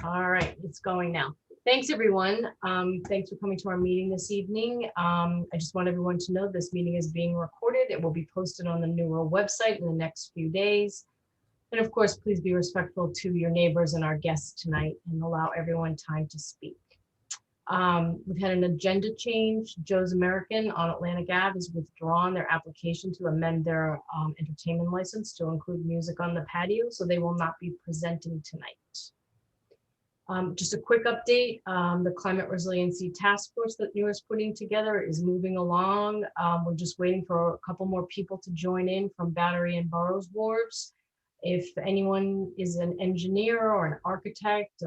All right, it's going now. Thanks, everyone. Thanks for coming to our meeting this evening. I just want everyone to know this meeting is being recorded. It will be posted on the NEWRA website in the next few days. And of course, please be respectful to your neighbors and our guests tonight and allow everyone time to speak. We've had an agenda change. Joe's American on Atlantic Ave has withdrawn their application to amend their entertainment license to include music on the patio, so they will not be presenting tonight. Just a quick update, the Climate Resiliency Task Force that NEWRA is putting together is moving along. We're just waiting for a couple more people to join in from Battery and Burroughs Wharves. If anyone is an engineer or an architect,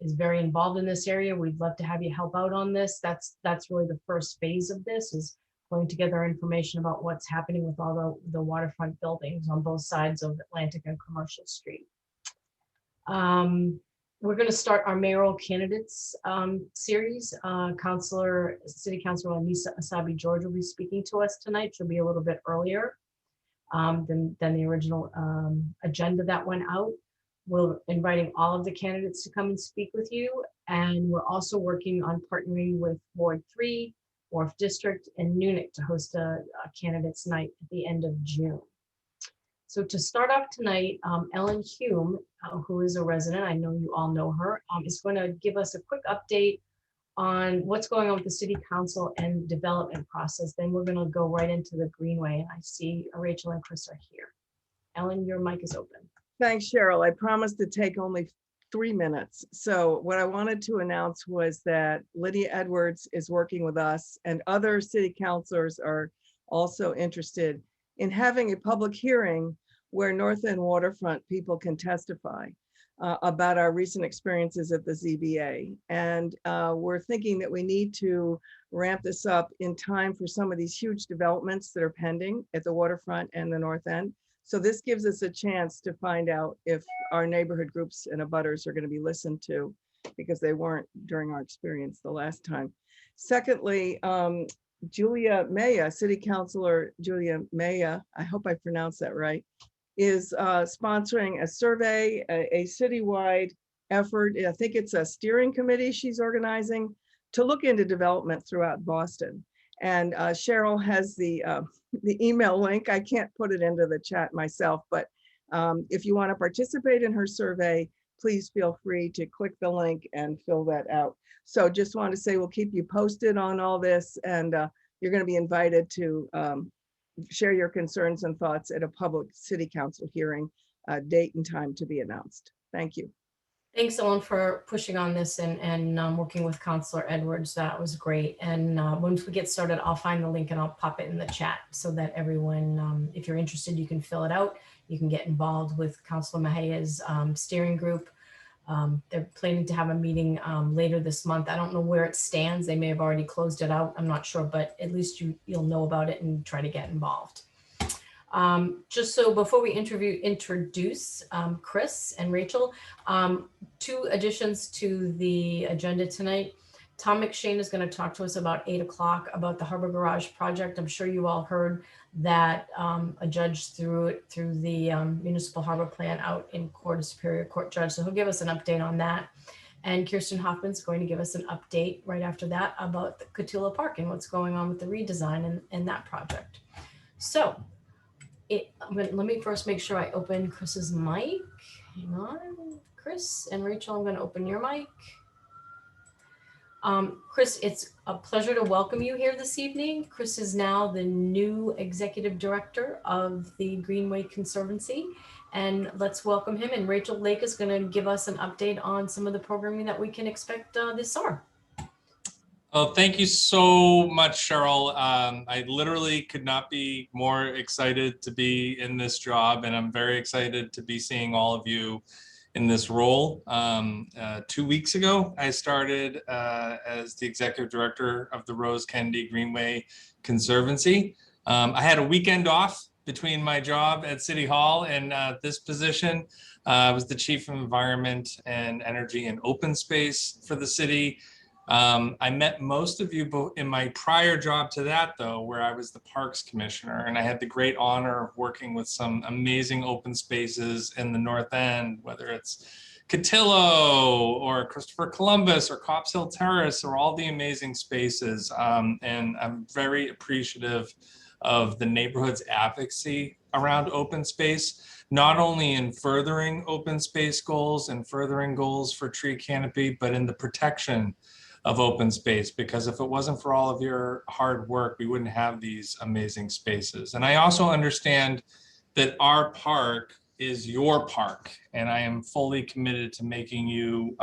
is very involved in this area, we'd love to have you help out on this. That's really the first phase of this, is pulling together information about what's happening with all the waterfront buildings on both sides of Atlantic and Commercial Street. We're going to start our mayoral candidates series. City Councilor Anissa Asabi George will be speaking to us tonight. She'll be a little bit earlier than the original agenda that went out. We're inviting all of the candidates to come and speak with you. And we're also working on partnering with Ward 3, Wharf District, and Nunnik to host a candidates night at the end of June. So to start off tonight, Ellen Hume, who is a resident, I know you all know her, is going to give us a quick update on what's going on with the city council and development process. Then we're going to go right into the Greenway. And I see Rachel and Chris are here. Ellen, your mic is open. Thanks, Cheryl. I promised to take only 3 minutes. So what I wanted to announce was that Lydia Edwards is working with us, and other city councilors are also interested in having a public hearing where North End waterfront people can testify about our recent experiences at the ZBA. And we're thinking that we need to ramp this up in time for some of these huge developments that are pending at the waterfront and the North End. So this gives us a chance to find out if our neighborhood groups and abutters are going to be listened to, because they weren't during our experience the last time. Secondly, Julia Maya, City Councilor Julia Maya, I hope I pronounced that right, is sponsoring a survey, a citywide effort. I think it's a steering committee she's organizing to look into development throughout Boston. And Cheryl has the email link. I can't put it into the chat myself, but if you want to participate in her survey, please feel free to click the link and fill that out. So just want to say we'll keep you posted on all this, and you're going to be invited to share your concerns and thoughts at a public city council hearing, date and time to be announced. Thank you. Thanks, Ellen, for pushing on this and working with Councilor Edwards. That was great. And once we get started, I'll find the link and I'll pop it in the chat so that everyone, if you're interested, you can fill it out. You can get involved with Councilor Mahaya's steering group. They're planning to have a meeting later this month. I don't know where it stands. They may have already closed it out. I'm not sure, but at least you'll know about it and try to get involved. Just so before we introduce Chris and Rachel, 2 additions to the agenda tonight. Tom McShane is going to talk to us about 8 o'clock about the Harbor Garage project. I'm sure you all heard that a judge threw the municipal harbor plan out in court, a Superior Court judge. So he'll give us an update on that. And Kirsten Hoffman's going to give us an update right after that about the Cotulla Park and what's going on with the redesign and that project. So let me first make sure I open Chris's mic. Hang on, Chris and Rachel, I'm going to open your mic. Chris, it's a pleasure to welcome you here this evening. Chris is now the new executive director of the Greenway Conservancy, and let's welcome him. And Rachel Lake is going to give us an update on some of the programming that we can expect this summer. Oh, thank you so much, Cheryl. I literally could not be more excited to be in this job, and I'm very excited to be seeing all of you in this role. 2 weeks ago, I started as the executive director of the Rose Kennedy Greenway Conservancy. I had a weekend off between my job at City Hall and this position. I was the Chief of Environment and Energy and Open Space for the city. I met most of you in my prior job to that, though, where I was the Parks Commissioner, and I had the great honor of working with some amazing open spaces in the North End, whether it's Cotillo or Christopher Columbus or Cops Hill Terrace or all the amazing spaces. And I'm very appreciative of the neighborhood's advocacy around open space, not only in furthering open space goals and furthering goals for tree canopy, but in the protection of open space, because if it wasn't for all of your hard work, we wouldn't have these amazing spaces. And I also understand that our park is your park, and I am fully committed to making you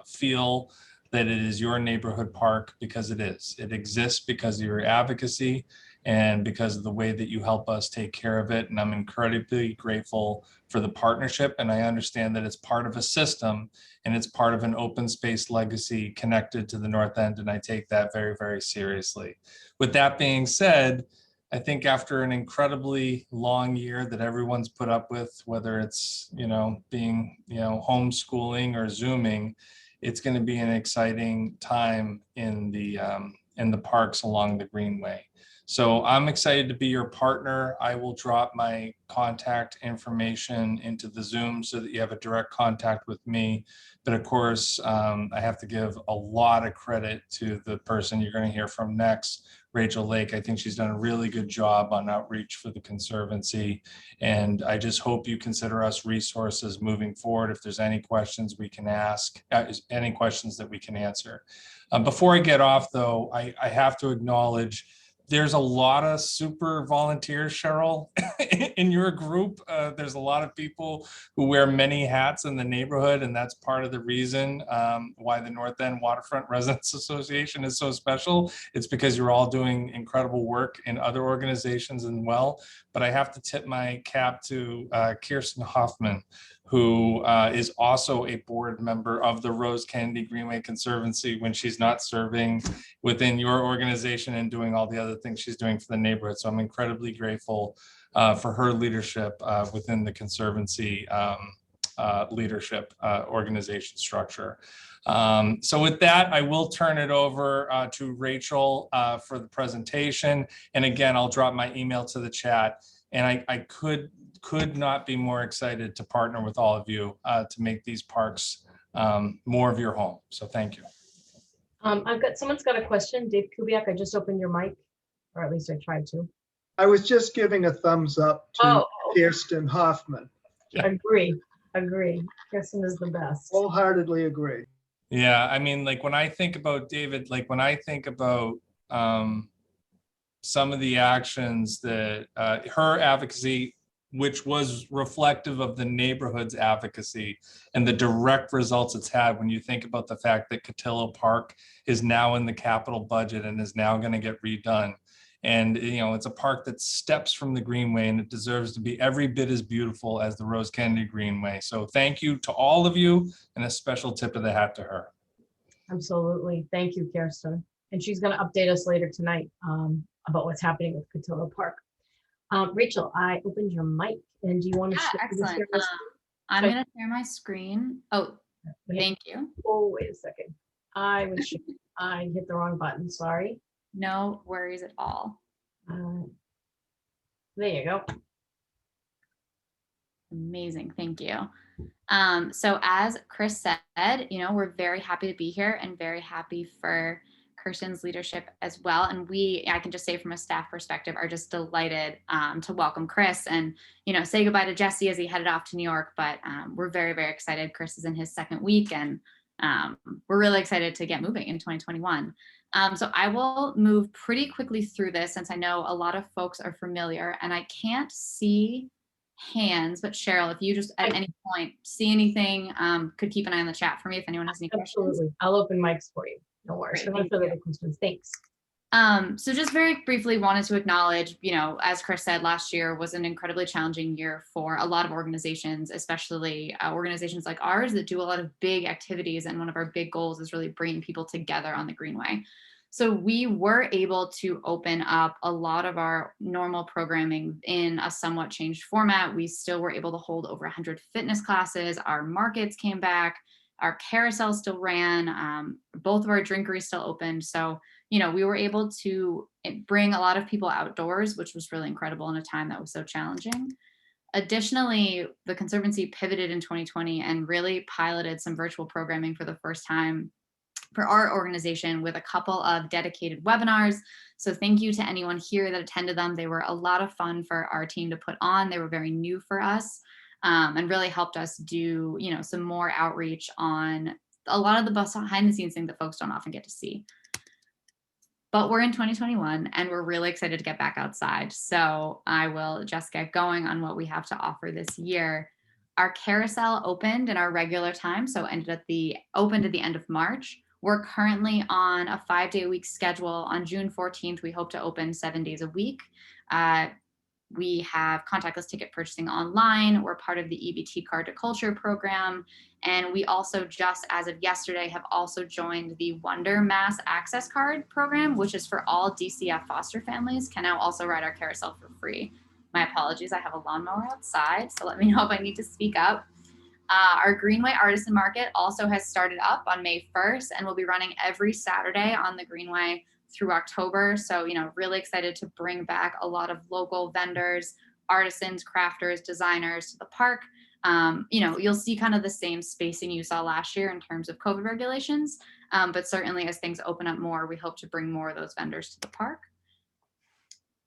feel that it is your neighborhood park, because it is. It exists because of your advocacy and because of the way that you help us take care of it. And I'm incredibly grateful for the partnership. And I understand that it's part of a system and it's part of an open space legacy connected to the North End. And I take that very, very seriously. With that being said, I think after an incredibly long year that everyone's put up with, whether it's, being, homeschooling or Zooming, it's going to be an exciting time in the parks along the Greenway. So I'm excited to be your partner. I will drop my contact information into the Zoom so that you have a direct contact with me. But of course, I have to give a lot of credit to the person you're going to hear from next, Rachel Lake. I think she's done a really good job on outreach for the Conservancy. And I just hope you consider us resources moving forward. If there's any questions we can ask, any questions that we can answer. Before I get off though, I have to acknowledge there's a lot of super volunteers, Cheryl, in your group. There's a lot of people who wear many hats in the neighborhood, and that's part of the reason why the North End Waterfront Residents Association is so special. It's because you're all doing incredible work in other organizations as well. But I have to tip my cap to Kirsten Hoffman, who is also a board member of the Rose Kennedy Greenway Conservancy when she's not serving within your organization and doing all the other things she's doing for the neighborhood. So I'm incredibly grateful for her leadership within the Conservancy leadership organization structure. So with that, I will turn it over to Rachel for the presentation. And again, I'll drop my email to the chat. And I could not be more excited to partner with all of you to make these parks more of your home. So thank you. Someone's got a question. Dave Kubiak, I just opened your mic, or at least I tried to. I was just giving a thumbs up to Kirsten Hoffman. Agree. Kirsten is the best. Wholeheartedly agree. Yeah, I mean, like when I think about David, like when I think about some of the actions that her advocacy, which was reflective of the neighborhood's advocacy and the direct results it's had when you think about the fact that Cotillo Park is now in the capital budget and is now going to get redone. And, it's a park that steps from the Greenway and it deserves to be every bit as beautiful as the Rose Kennedy Greenway. So thank you to all of you, and a special tip of the hat to her. Absolutely. Thank you, Kirsten. And she's going to update us later tonight about what's happening with Cotillo Park. Rachel, I opened your mic, and do you want to share? Excellent. I'm going to share my screen. Oh, thank you. Oh, wait a second. I hit the wrong button. Sorry. No worries at all. There you go. Amazing. Thank you. So as Chris said, we're very happy to be here and very happy for Kirsten's leadership as well. And I can just say from a staff perspective, are just delighted to welcome Chris and, say goodbye to Jesse as he headed off to New York. But we're very, very excited. Chris is in his second week, and we're really excited to get moving in 2021. So I will move pretty quickly through this since I know a lot of folks are familiar, and I can't see hands, but Cheryl, if you just at any point see anything, could keep an eye on the chat for me if anyone has any questions. Absolutely. I'll open mics for you. No worries. Great, questions. Thanks. So just very briefly wanted to acknowledge, as Chris said, last year was an incredibly challenging year for a lot of organizations, especially organizations like ours that do a lot of big activities. And one of our big goals is really bringing people together on the Greenway. So we were able to open up a lot of our normal programming in a somewhat changed format. We still were able to hold over 100 fitness classes. Our markets came back. Our carousel still ran. Both of our drinkeries still opened. So, we were able to bring a lot of people outdoors, which was really incredible in a time that was so challenging. Additionally, the Conservancy pivoted in 2020 and really piloted some virtual programming for the first time for our organization with a couple of dedicated webinars. So thank you to anyone here that attended them. They were a lot of fun for our team to put on. They were very new for us, and really helped us do, some more outreach on a lot of the behind the scenes things that folks don't often get to see. But we're in 2021 and we're really excited to get back outside. So I will just get going on what we have to offer this year. Our carousel opened in our regular time, so opened at the end of March. We're currently on a 5-day-a-week schedule. On June 14th, we hope to open 7 days a week. We have contactless ticket purchasing online. We're part of the EBT Card to Culture program. And we also just, as of yesterday, have also joined the Wonder Mass Access Card program, which is for all DCF foster families, can now also ride our carousel for free. My apologies, I have a lawnmower outside, so let me know if I need to speak up. Our Greenway Artisan Market also has started up on May 1st and will be running every Saturday on the Greenway through October. So, really excited to bring back a lot of local vendors, artisans, crafters, designers to the park. You'll see kind of the same spacing you saw last year in terms of COVID regulations, but certainly as things open up more, we hope to bring more of those vendors to the park.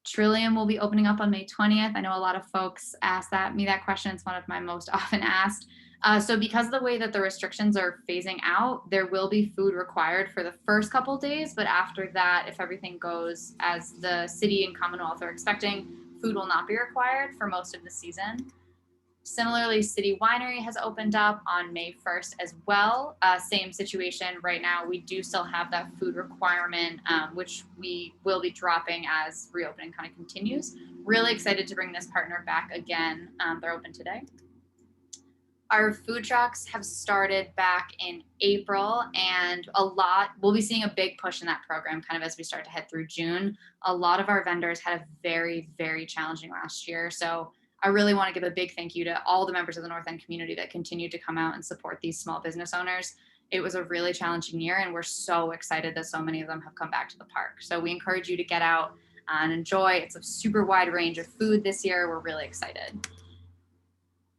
Trillium will be opening up on May 20th. I know a lot of folks ask me that question. It's one of my most often asked. So because of the way that the restrictions are phasing out, there will be food required for the first couple days, but after that, if everything goes as the city and Commonwealth are expecting, food will not be required for most of the season. Similarly, City Winery has opened up on May 1st as well. Same situation right now. We do still have that food requirement, which we will be dropping as reopening kind of continues. Really excited to bring this partner back again. They're open today. Our food trucks have started back in April, and we'll be seeing a big push in that program kind of as we start to head through June. A lot of our vendors had a very, very challenging last year. So I really want to give a big thank you to all the members of the North End community that continue to come out and support these small business owners. It was a really challenging year, and we're so excited that so many of them have come back to the park. So we encourage you to get out and enjoy. It's a super wide range of food this year. We're really excited.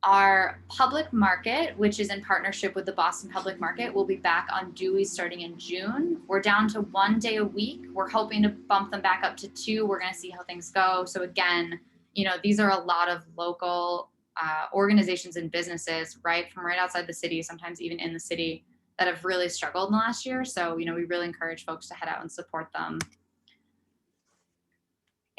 Our public market, which is in partnership with the Boston Public Market, will be back on Dewey starting in June. We're down to 1 day a week. We're hoping to bump them back up to 2. We're going to see how things go. So again, these are a lot of local organizations and businesses, right, from right outside the city, sometimes even in the city, that have really struggled in the last year. So, we really encourage folks to head out and support them.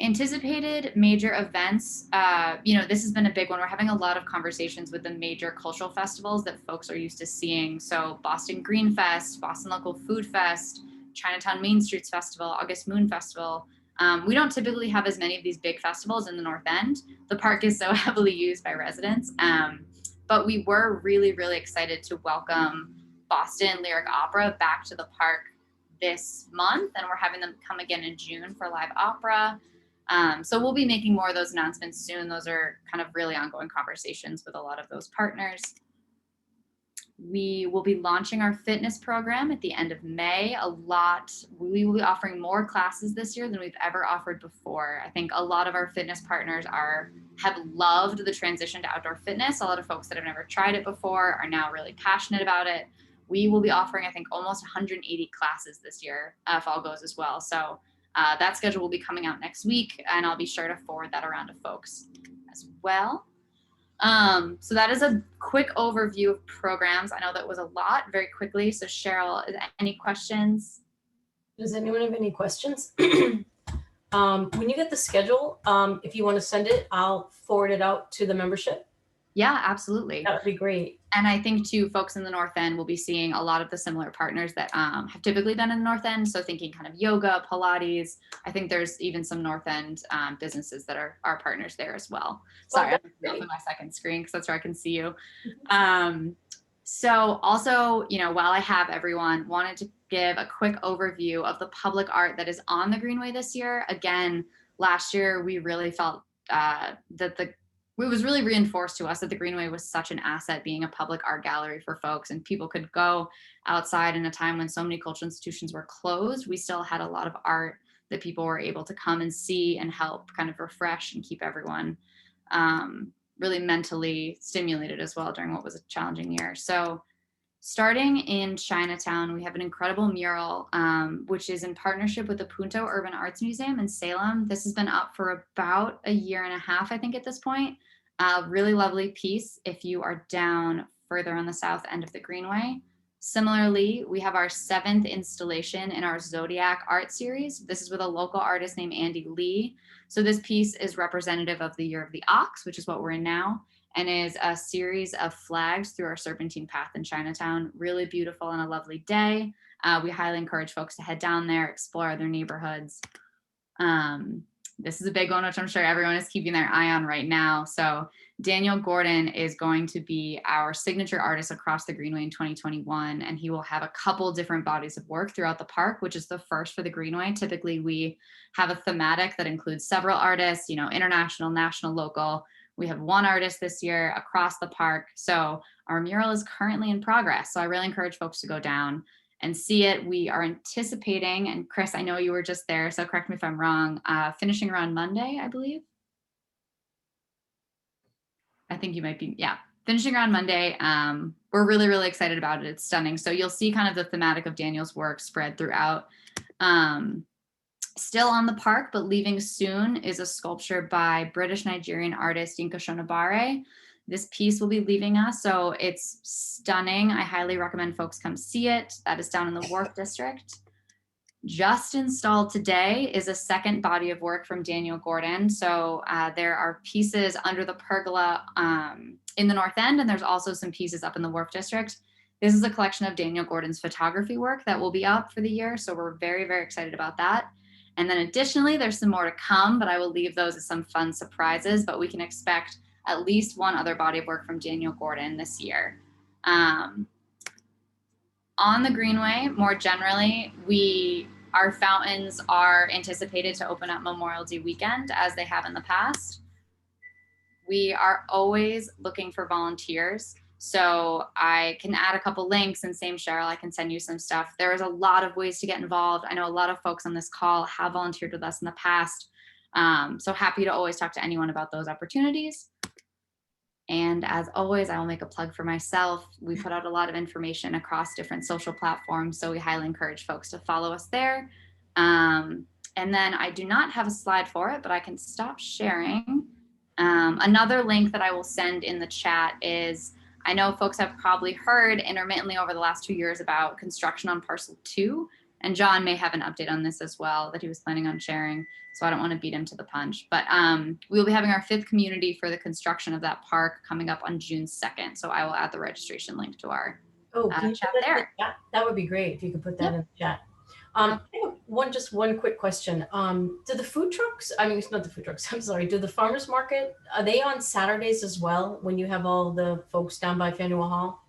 Anticipated major events, this has been a big one. We're having a lot of conversations with the major cultural festivals that folks are used to seeing. So Boston Green Fest, Boston Local Food Fest, Chinatown Main Streets Festival, August Moon Festival. We don't typically have as many of these big festivals in the North End. The park is so heavily used by residents. But we were really, really excited to welcome Boston Lyric Opera back to the park this month. And we're having them come again in June for live opera. So we'll be making more of those announcements soon. Those are kind of really ongoing conversations with a lot of those partners. We will be launching our fitness program at the end of May. We will be offering more classes this year than we've ever offered before. I think a lot of our fitness partners have loved the transition to outdoor fitness. A lot of folks that have never tried it before are now really passionate about it. We will be offering, I think, almost 180 classes this year, if all goes as well. So that schedule will be coming out next week, and I'll be sure to forward that around to folks as well. So that is a quick overview of programs. I know that was a lot very quickly. So Cheryl, any questions? Does anyone have any questions? When you get the schedule, if you want to send it, I'll forward it out to the membership. Yeah, absolutely. That would be great. And I think too, folks in the North End will be seeing a lot of the similar partners that have typically been in the North End. So thinking kind of yoga, Pilates. I think there's even some North End businesses that are partners there as well. Sorry, I'm open my second screen because that's where I can see you. So also, while I have everyone, wanted to give a quick overview of the public art that is on the Greenway this year. Again, last year we really felt it was really reinforced to us that the Greenway was such an asset, being a public art gallery for folks, and people could go outside in a time when so many cultural institutions were closed. We still had a lot of art that people were able to come and see and help kind of refresh and keep everyone really mentally stimulated as well during what was a challenging year. So starting in Chinatown, we have an incredible mural, which is in partnership with the Punto Urban Arts Museum in Salem. This has been up for about a year and a half, I think, at this point. Really lovely piece if you are down further on the south end of the Greenway. Similarly, we have our 7th installation in our Zodiac art series. This is with a local artist named Andy Lee. So this piece is representative of the Year of the Ox, which is what we're in now, and is a series of flags through our Serpentine Path in Chinatown. Really beautiful and a lovely day. We highly encourage folks to head down there, explore other neighborhoods. This is a big one, which I'm sure everyone is keeping their eye on right now. So Daniel Gordon is going to be our signature artist across the Greenway in 2021, and he will have a couple different bodies of work throughout the park, which is the first for the Greenway. Typically, we have a thematic that includes several artists, international, national, local. We have one artist this year across the park. So our mural is currently in progress. So I really encourage folks to go down and see it. We are anticipating, and Chris, I know you were just there, so correct me if I'm wrong, finishing around Monday, I believe. I think you might be, yeah, finishing around Monday. We're really, really excited about it. It's stunning. So you'll see kind of the thematic of Daniel's work spread throughout. Still on the park, but leaving soon, is a sculpture by British-Nigerian artist Yinka Shonibare. This piece will be leaving us, so it's stunning. I highly recommend folks come see it. That is down in the Wharf District. Just installed today is a second body of work from Daniel Gordon. So there are pieces under the pergola in the North End, and there's also some pieces up in the Wharf District. This is a collection of Daniel Gordon's photography work that will be up for the year, so we're very, very excited about that. And then additionally, there's some more to come, but I will leave those as some fun surprises, but we can expect at least one other body of work from Daniel Gordon this year. On the Greenway, more generally, our fountains are anticipated to open up Memorial Day weekend, as they have in the past. We are always looking for volunteers. So I can add a couple links, and same Cheryl, I can send you some stuff. There is a lot of ways to get involved. I know a lot of folks on this call have volunteered with us in the past. So happy to always talk to anyone about those opportunities. And as always, I will make a plug for myself. We put out a lot of information across different social platforms, so we highly encourage folks to follow us there. And then I do not have a slide for it, but I can stop sharing. Another link that I will send in the chat is, I know folks have probably heard intermittently over the last 2 years about construction on parcel 2, and John may have an update on this as well that he was planning on sharing, so I don't want to beat him to the punch. But we will be having our 5th community for the construction of that park coming up on June 2nd. So I will add the registration link to our chat there. That would be great if you could put that in the chat. I have one quick question. Do the food trucks, I mean, not the food trucks, I'm sorry, do the farmers market, are they on Saturdays as well when you have all the folks down by Faneuil Hall?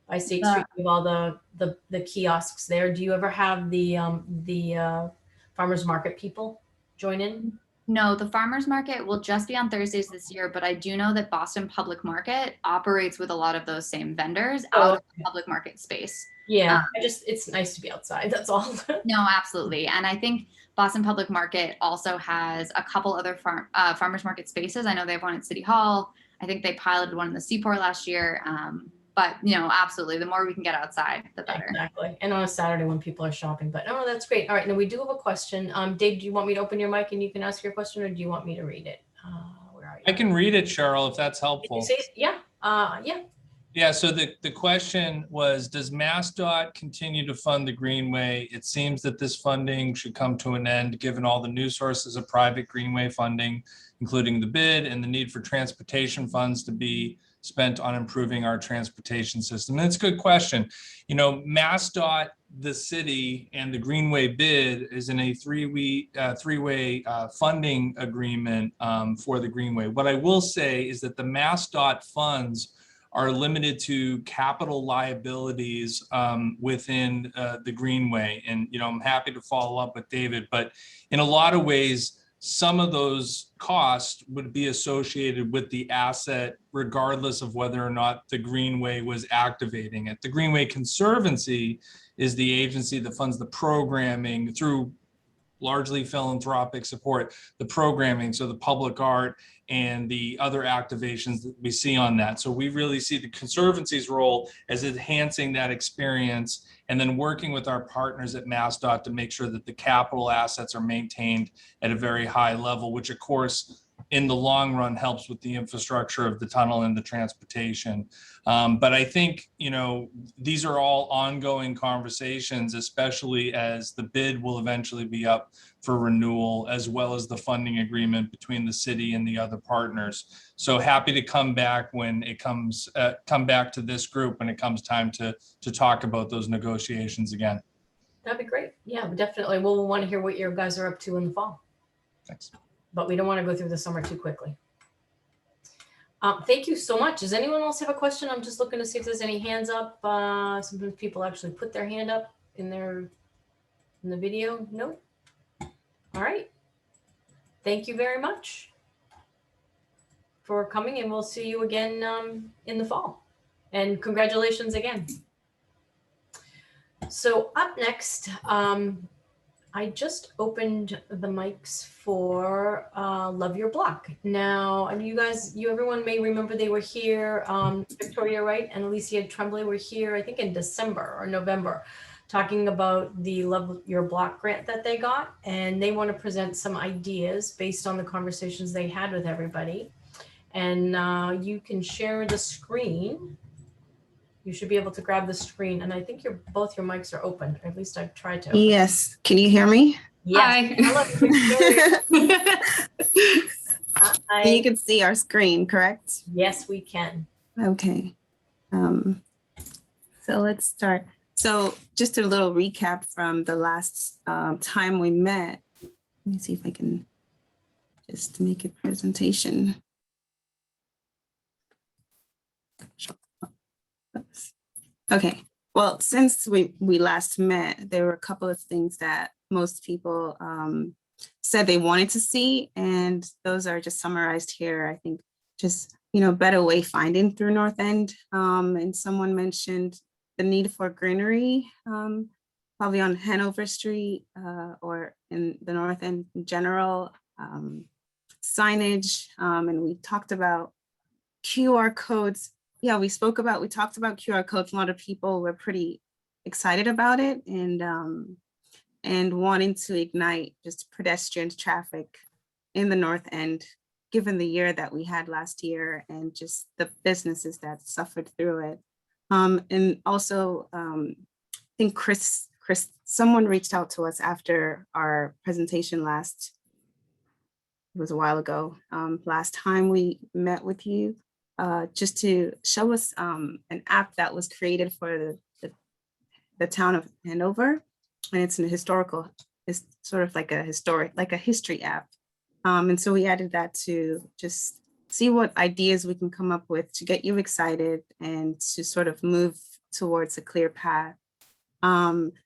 By State Street, you have all the kiosks there. Do you ever have the farmers market people join in? No, the farmers market will just be on Thursdays this year, but I do know that Boston Public Market operates with a lot of those same vendors out of the public market space. Yeah, it's nice to be outside, that's all. No, absolutely. And I think Boston Public Market also has a couple other farmers market spaces. I know they have one at City Hall. I think they piloted one in the Seaport last year. But absolutely, the more we can get outside, the better. Exactly. And on a Saturday when people are shopping. But no, that's great. All right, now we do have a question. Dave, do you want me to open your mic and you can ask your question, or do you want me to read it? Where are you? I can read it, Cheryl, if that's helpful. Yeah. Yeah. Yeah, so the question was, does MassDOT continue to fund the Greenway? It seems that this funding should come to an end given all the new sources of private Greenway funding, including the bid and the need for transportation funds to be spent on improving our transportation system. And it's a good question. MassDOT, the city, and the Greenway bid is in a three-way funding agreement for the Greenway. What I will say is that the MassDOT funds are limited to capital liabilities within the Greenway. And, I'm happy to follow up with David, but in a lot of ways, some of those costs would be associated with the asset, regardless of whether or not the Greenway was activating it. The Greenway Conservancy is the agency that funds the programming through largely philanthropic support, the programming, so the public art and the other activations that we see on that. So we really see the Conservancy's role as enhancing that experience and then working with our partners at MassDOT to make sure that the capital assets are maintained at a very high level, which of course, in the long run helps with the infrastructure of the tunnel and the transportation. But I think, you know, these are all ongoing conversations, especially as the bid will eventually be up for renewal, as well as the funding agreement between the city and the other partners. So happy to come back when it comes, come back to this group when it comes time to talk about those negotiations again. That'd be great. Yeah, definitely. We'll want to hear what your guys are up to in the fall. Thanks. But we don't want to go through the summer too quickly. Thank you so much. Does anyone else have a question? I'm just looking to see if there's any hands up. Sometimes people actually put their hand up in the video. No. All right. Thank you very much for coming, and we'll see you again in the fall. And congratulations again. So up next, I just opened the mics for Love Your Block. Now, everyone may remember they were here. Victoria Wright and Alicia Tremblay were here, I think in December or November, talking about the Love Your Block grant that they got. And they want to present some ideas based on the conversations they had with everybody. And you can share the screen. You should be able to grab the screen. And I think both your mics are open. Or at least I've tried to. Yes. Can you hear me? Yes. Hi. You can see our screen, correct? Yes, we can. Okay. So let's start. So just a little recap from the last time we met. Let me see if I can just make a presentation. Okay, well, since we last met, there were a couple of things that most people said they wanted to see, and those are just summarized here. I think just, you know, better wayfinding through North End. And someone mentioned the need for greenery, probably on Hanover Street or in the North End in general, signage, and we talked about QR codes. Yeah, we talked about QR codes. A lot of people were pretty excited about it and wanting to ignite just pedestrian traffic in the North End, given the year that we had last year and just the businesses that suffered through it. And also, I think someone reached out to us after our presentation it was a while ago, last time we met with you. Just to show us an app that was created for the town of Hanover, and it's it's sort of like a history app. And so we added that to just see what ideas we can come up with to get you excited and to sort of move towards a clear path.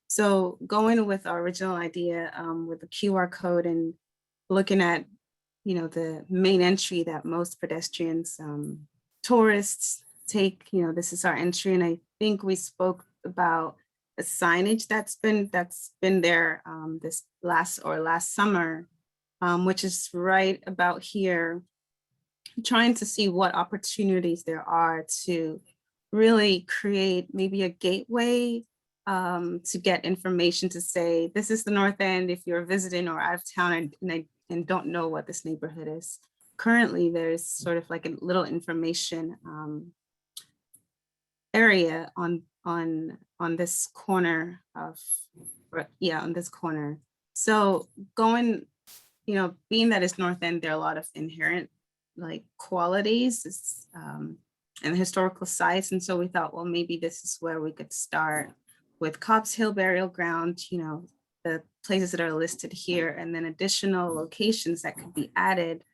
So going with our original idea with the QR code and looking at, you know, the main entry that most pedestrians, tourists take, you know, this is our entry. And I think we spoke about the signage that's been there this last summer, which is right about here, trying to see what opportunities there are to really create maybe a gateway to get information to say, this is the North End if you're visiting or out of town and don't know what this neighborhood is. Currently, there's sort of like a little information area on this corner on this corner. So going, you know, being that it's North End, there are a lot of inherent like qualities and historical sites. And so we thought, well, maybe this is where we could start with Cobb's Hill Burial Ground, you know, the places that are listed here, and then additional locations that could be added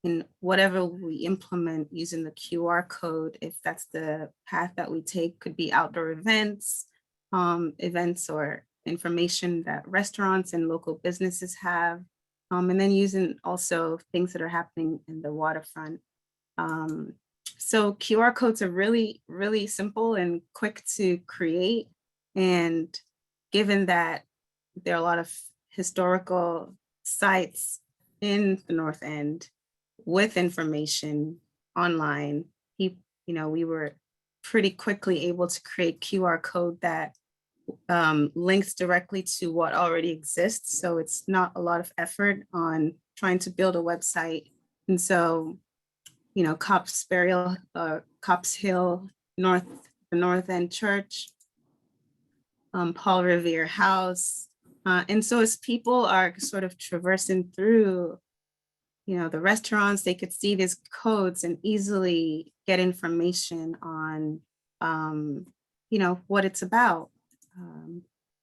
in whatever we implement using the QR code. If that's the path that we take, could be outdoor events or information that restaurants and local businesses have, and then using also things that are happening in the waterfront. So QR codes are really, really simple and quick to create. And given that there are a lot of historical sites in the North End, with information online, we were pretty quickly able to create QR code that links directly to what already exists. So it's not a lot of effort on trying to build a website. And so, Cops Hill, the North End Church, Paul Revere House. And so as people are sort of traversing through, the restaurants, they could see these codes and easily get information on, what it's about.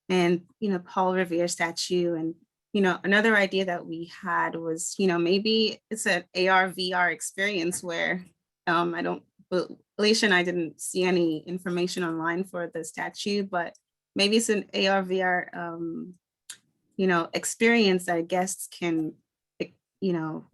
And, Paul Revere statue. And, another idea that we had was, maybe it's an AR VR experience where Alicia and I didn't see any information online for the statue, but maybe it's an AR VR, experience that guests can,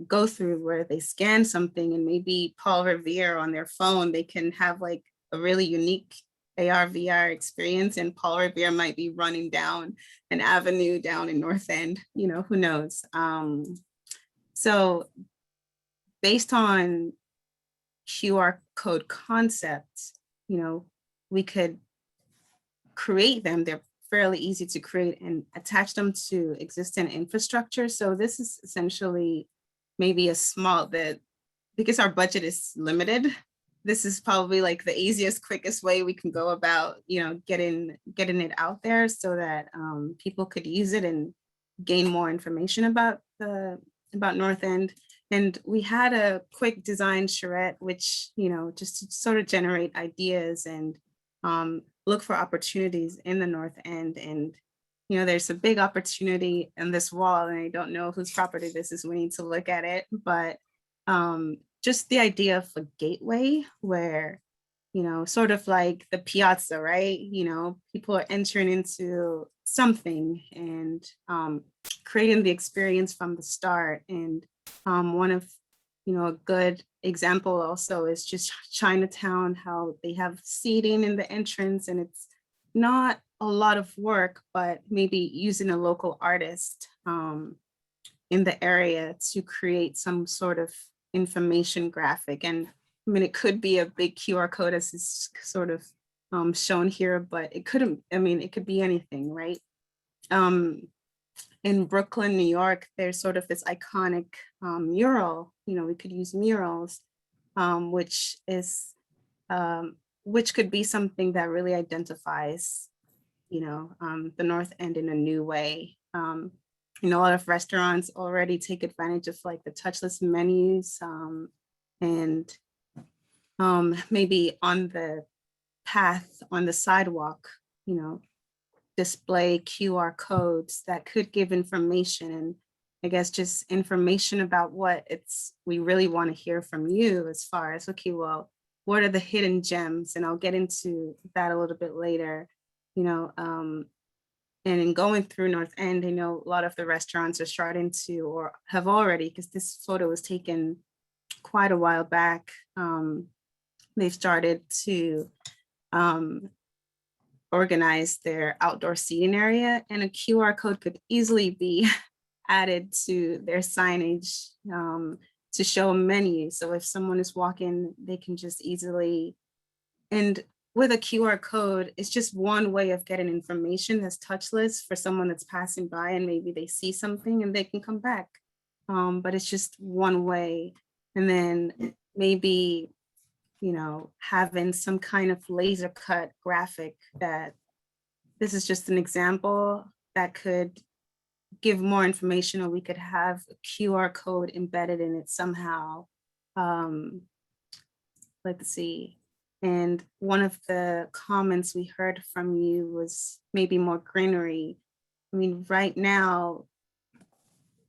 go through where they scan something, and maybe Paul Revere on their phone, they can have like a really unique AR VR experience, and Paul Revere might be running down an avenue down in North End, who knows. So based on QR code concepts, we could create them. They're fairly easy to create and attach them to existing infrastructure. So this is essentially maybe because our budget is limited, this is probably like the easiest, quickest way we can go about, getting it out there so that people could use it and gain more information about North End. And we had a quick design charrette, which, just to sort of generate ideas and look for opportunities in the North End. And, there's a big opportunity in this wall, and I don't know whose property this is. We need to look at it, but just the idea of a gateway where, sort of like the piazza, right? People are entering into something and creating the experience from the start. And one of, a good example also is just Chinatown, how they have seating in the entrance, and it's not a lot of work, but maybe using a local artist in the area to create some sort of information graphic. And I mean, it could be a big QR code as is sort of shown here, but it could be anything, right? In Brooklyn, New York, there's sort of this iconic mural. We could use murals, which could be something that really identifies, the North End in a new way. A lot of restaurants already take advantage of like the touchless menus, and maybe on the path, on the sidewalk, display QR codes that could give information, and I guess just information about what we really want to hear from you as far as, okay, well, what are the hidden gems? And I'll get into that a little bit later, and in going through North End, I know a lot of the restaurants are starting to, or have already, because this photo was taken quite a while back, they've started to organize their outdoor seating area, and a QR code could easily be added to their signage to show a menu. So if someone is walking, they can just easily, and with a QR code, it's just one way of getting information that's touchless for someone that's passing by, and maybe they see something and they can come back. But it's just one way. And then maybe, having some kind of laser cut graphic that, this is just an example that could give more information, or we could have a QR code embedded in it somehow. Let's see. And one of the comments we heard from you was maybe more greenery. I mean, right now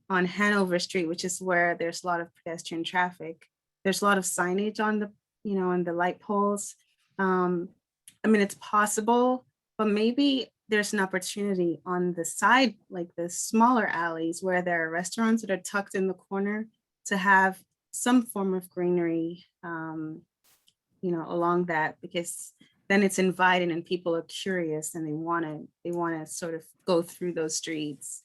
on Hanover Street, which is where there's a lot of pedestrian traffic, there's a lot of signage on the, on the light poles. I mean, it's possible, but maybe there's an opportunity on the side, like the smaller alleys where there are restaurants that are tucked in the corner, to have some form of greenery, along that, because then it's inviting and people are curious and they want to sort of go through those streets.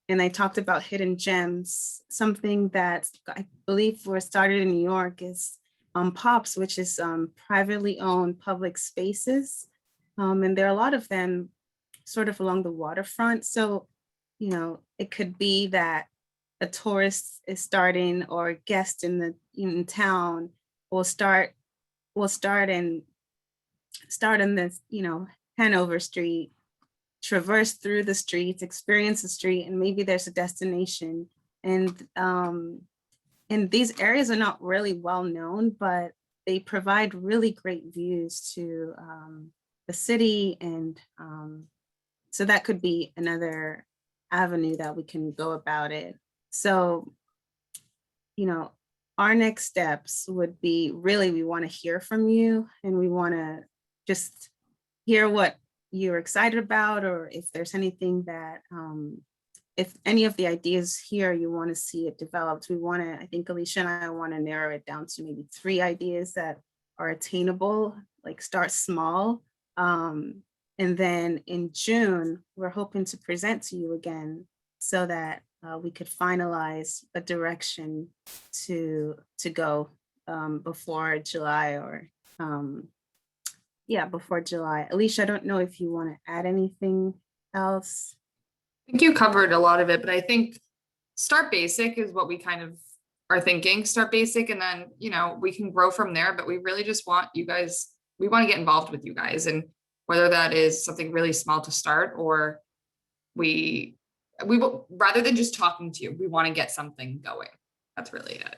and I talked about hidden gems. Something that I believe was started in New York is POPs, which is privately owned public spaces. And there are a lot of them sort of along the waterfront. So, you know, it could be that a tourist is starting or a guest in town will start and start in this, you know, Hanover Street, traverse through the streets, experience the street, and maybe there's a destination. And these areas are not really well known, but they provide really great views to the city. And so that could be another avenue that we can go about it. So, you know, our next steps would be really, we want to hear from you, and we want to just hear what you're excited about, or if there's anything that, if any of the ideas here you want to see it developed. We want to, I think Alicia and I want to narrow it down to maybe 3 ideas that are attainable, like start small. And then in June, we're hoping to present to you again so that we could finalize a direction to go before July, or before July. Alicia, I don't know if you want to add anything else. I think you covered a lot of it, but I think start basic is what we kind of are thinking. Start basic, and then, you know, we can grow from there, but we really just want you guys, we want to get involved with you guys, and whether that is something really small to start, or we will, rather than just talking to you, we want to get something going. That's really it.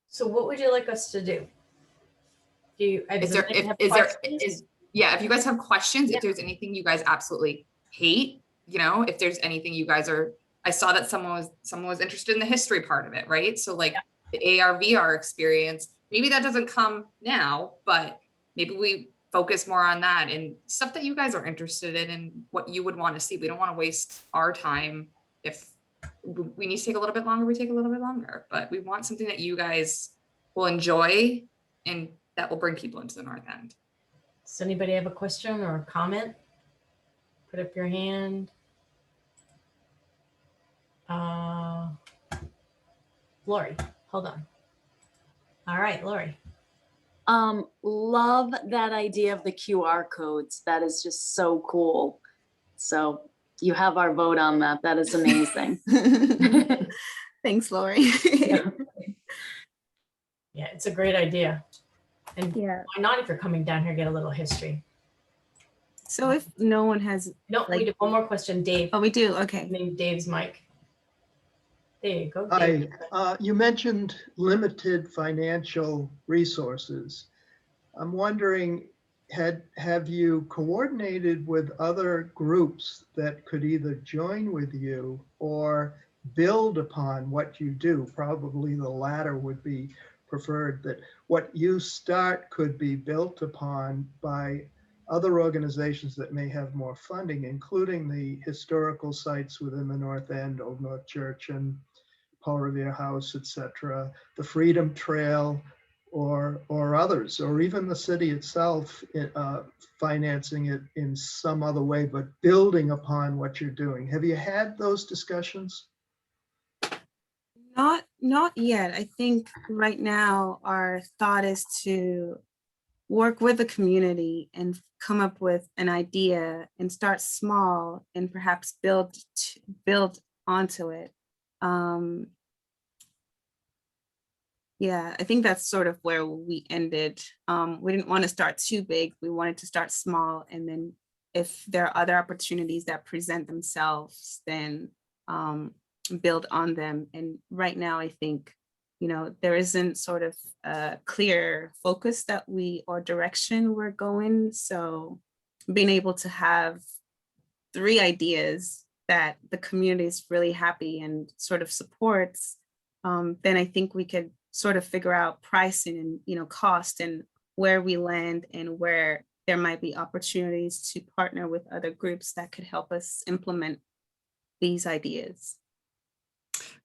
So what would you like us to do? Do you, If you guys have questions, if there's anything you guys absolutely hate, you know, if there's anything you guys are, I saw that someone was interested in the history part of it, right? So like the AR VR experience, maybe that doesn't come now, but maybe we focus more on that and stuff that you guys are interested in and what you would want to see. We don't want to waste our time. If we need to take a little bit longer, we take a little bit longer, but we want something that you guys will enjoy and that will bring people into the North End. Does anybody have a question or a comment? Put up your hand. Lori, hold on. All right, Lori. Love that idea of the QR codes. That is just so cool. So you have our vote on that. That is amazing. Thanks, Lori. Yeah, it's a great idea. And Yeah. why not, if you're coming down here, get a little history? So if no one has, No, we do one more question, Dave. oh, we do. Okay. Name Dave's mic. There you go, Dave. Hi, you mentioned limited financial resources. I'm wondering, have you coordinated with other groups that could either join with you or build upon what you do? Probably the latter would be preferred, that what you start could be built upon by other organizations that may have more funding, including the historical sites within the North End, Old North Church and Paul Revere House, etc., the Freedom Trail, or others, or even the city itself financing it in some other way, but building upon what you're doing. Have you had those discussions? Not yet. I think right now our thought is to work with the community and come up with an idea and start small and perhaps build onto it. Yeah, I think that's sort of where we ended. We didn't want to start too big. We wanted to start small, and then if there are other opportunities that present themselves, then build on them. And right now, I think, you know, there isn't sort of a clear focus that or direction we're going. So being able to have 3 ideas that the community is really happy and sort of supports, then I think we could sort of figure out pricing and, you know, cost and where we land and where there might be opportunities to partner with other groups that could help us implement these ideas.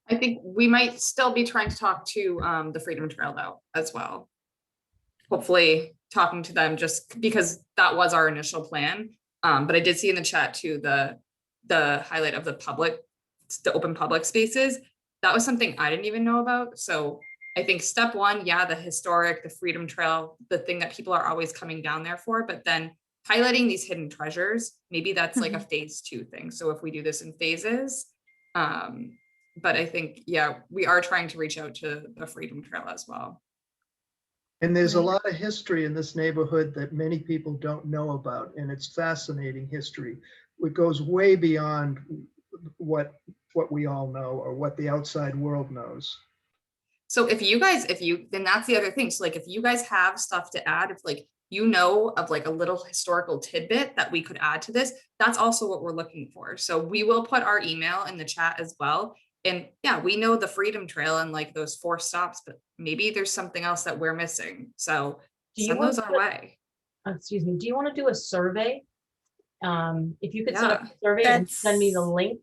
I think we might still be trying to talk to the Freedom Trail though, as well. Hopefully talking to them, just because that was our initial plan. But I did see in the chat too, the highlight of the public the open public spaces. That was something I didn't even know about. So I think step one, yeah, the historic, the Freedom Trail, the thing that people are always coming down there for, but then highlighting these hidden treasures, maybe that's like a phase 2 thing. So if we do this in phases, but I think, yeah, we are trying to reach out to the Freedom Trail as well. And there's a Right. lot of history in this neighborhood that many people don't know about, and it's fascinating history. It goes way beyond what we all know or what the outside world knows. So then that's the other thing. So like, if you guys have stuff to add, if like, you know, of like a little historical tidbit that we could add to this, that's also what we're looking for. So we will put our email in the chat as well. And yeah, we know the Freedom Trail and like those 4 stops, but maybe there's something else that we're missing. So Do you send want those our way. excuse me, do you want to do a survey? If you could set up Yeah. a survey and send me the That's- link,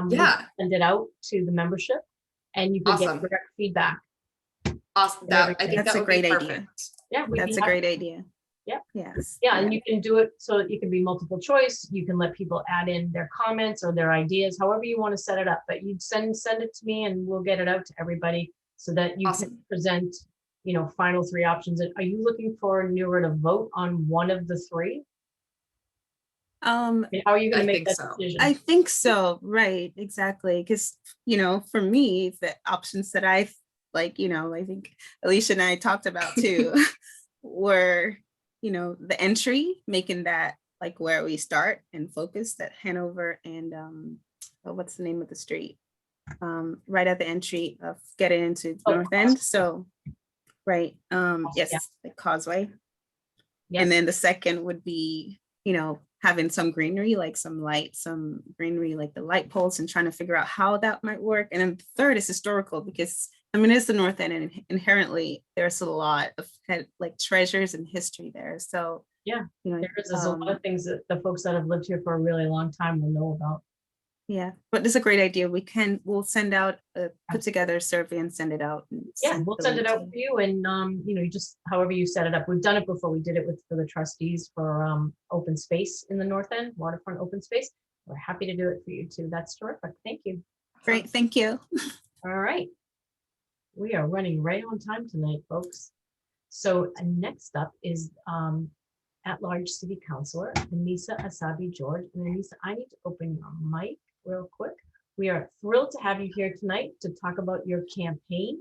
we Yeah. can send it out to the membership and you can get Awesome. direct feedback. Awesome. I think That's that a would be great idea. perfect. Yeah, we'd That's be a happy. great idea. Yep. Yes. Yeah, and you can do it so that you can be multiple choice. You can let people add in their comments or their ideas, however you want to set it up. But you'd send it to me and we'll get it out to everybody so that you Awesome. can present, you know, final 3 options. And are you looking for NEWRA to vote on one of the 3? I mean, how are you going I to make think that so. decision? I think so. Right. Exactly. Because, you know, for me, the options that I like, you know, I think Alicia and I talked about too, were, you know, the entry, making that like where we start and focus, that Hanover and what's the name of the street? Right at the entry of getting into Oh, North End. So, right. Yes, yeah. the Causeway. Yes. And then the second would be, you know, having some greenery, like some light, some greenery, like the light poles, and trying to figure out how that might work. And then the third is historical, because I mean, it's the North End, and inherently there's a lot of like treasures and history there. So Yeah, you know, there's a lot of things that the folks that have lived here for a really long time will know about. yeah, but it's a great idea. We'll send out put together a survey and send it out. And Yeah, we'll the send it link out to for you, and you know, you just however you set it up. We've done it before. We did it for the trustees for open space in the North End, waterfront open space. We're happy to do it for you too. That's terrific. Thank you. Great, thank you. All right. We are running right on time tonight, folks. So next up is at-large city councilor, Anissa Asabi George. And Anissa, I need to open your mic real quick. We are thrilled to have you here tonight to talk about your campaign.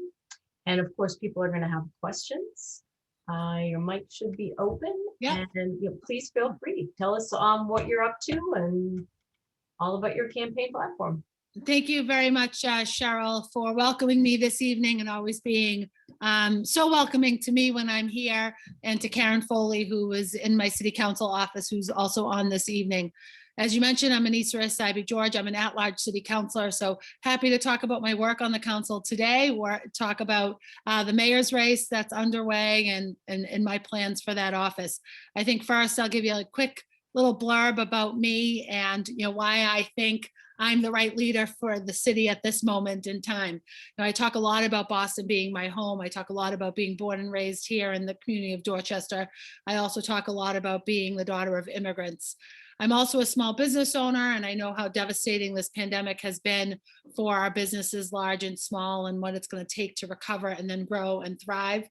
And of course, people are going to have questions. Your mic should be open. Yeah. And you know, please feel free. Tell us what you're up to and all about your campaign platform. Thank you very much, Cheryl, for welcoming me this evening and always being so welcoming to me when I'm here, and to Karen Foley, who is in my city council office, who's also on this evening. As you mentioned, I'm Anissa Asabi George. I'm an at-large city councilor, so happy to talk about my work on the council today, or talk about the mayor's race that's underway and my plans for that office. I think first I'll give you a quick little blurb about me and why I think I'm the right leader for the city at this moment in time. I talk a lot about Boston being my home. I talk a lot about being born and raised here in the community of Dorchester. I also talk a lot about being the daughter of immigrants. I'm also a small business owner, and I know how devastating this pandemic has been for our businesses, large and small, and what it's going to take to recover and then grow and thrive.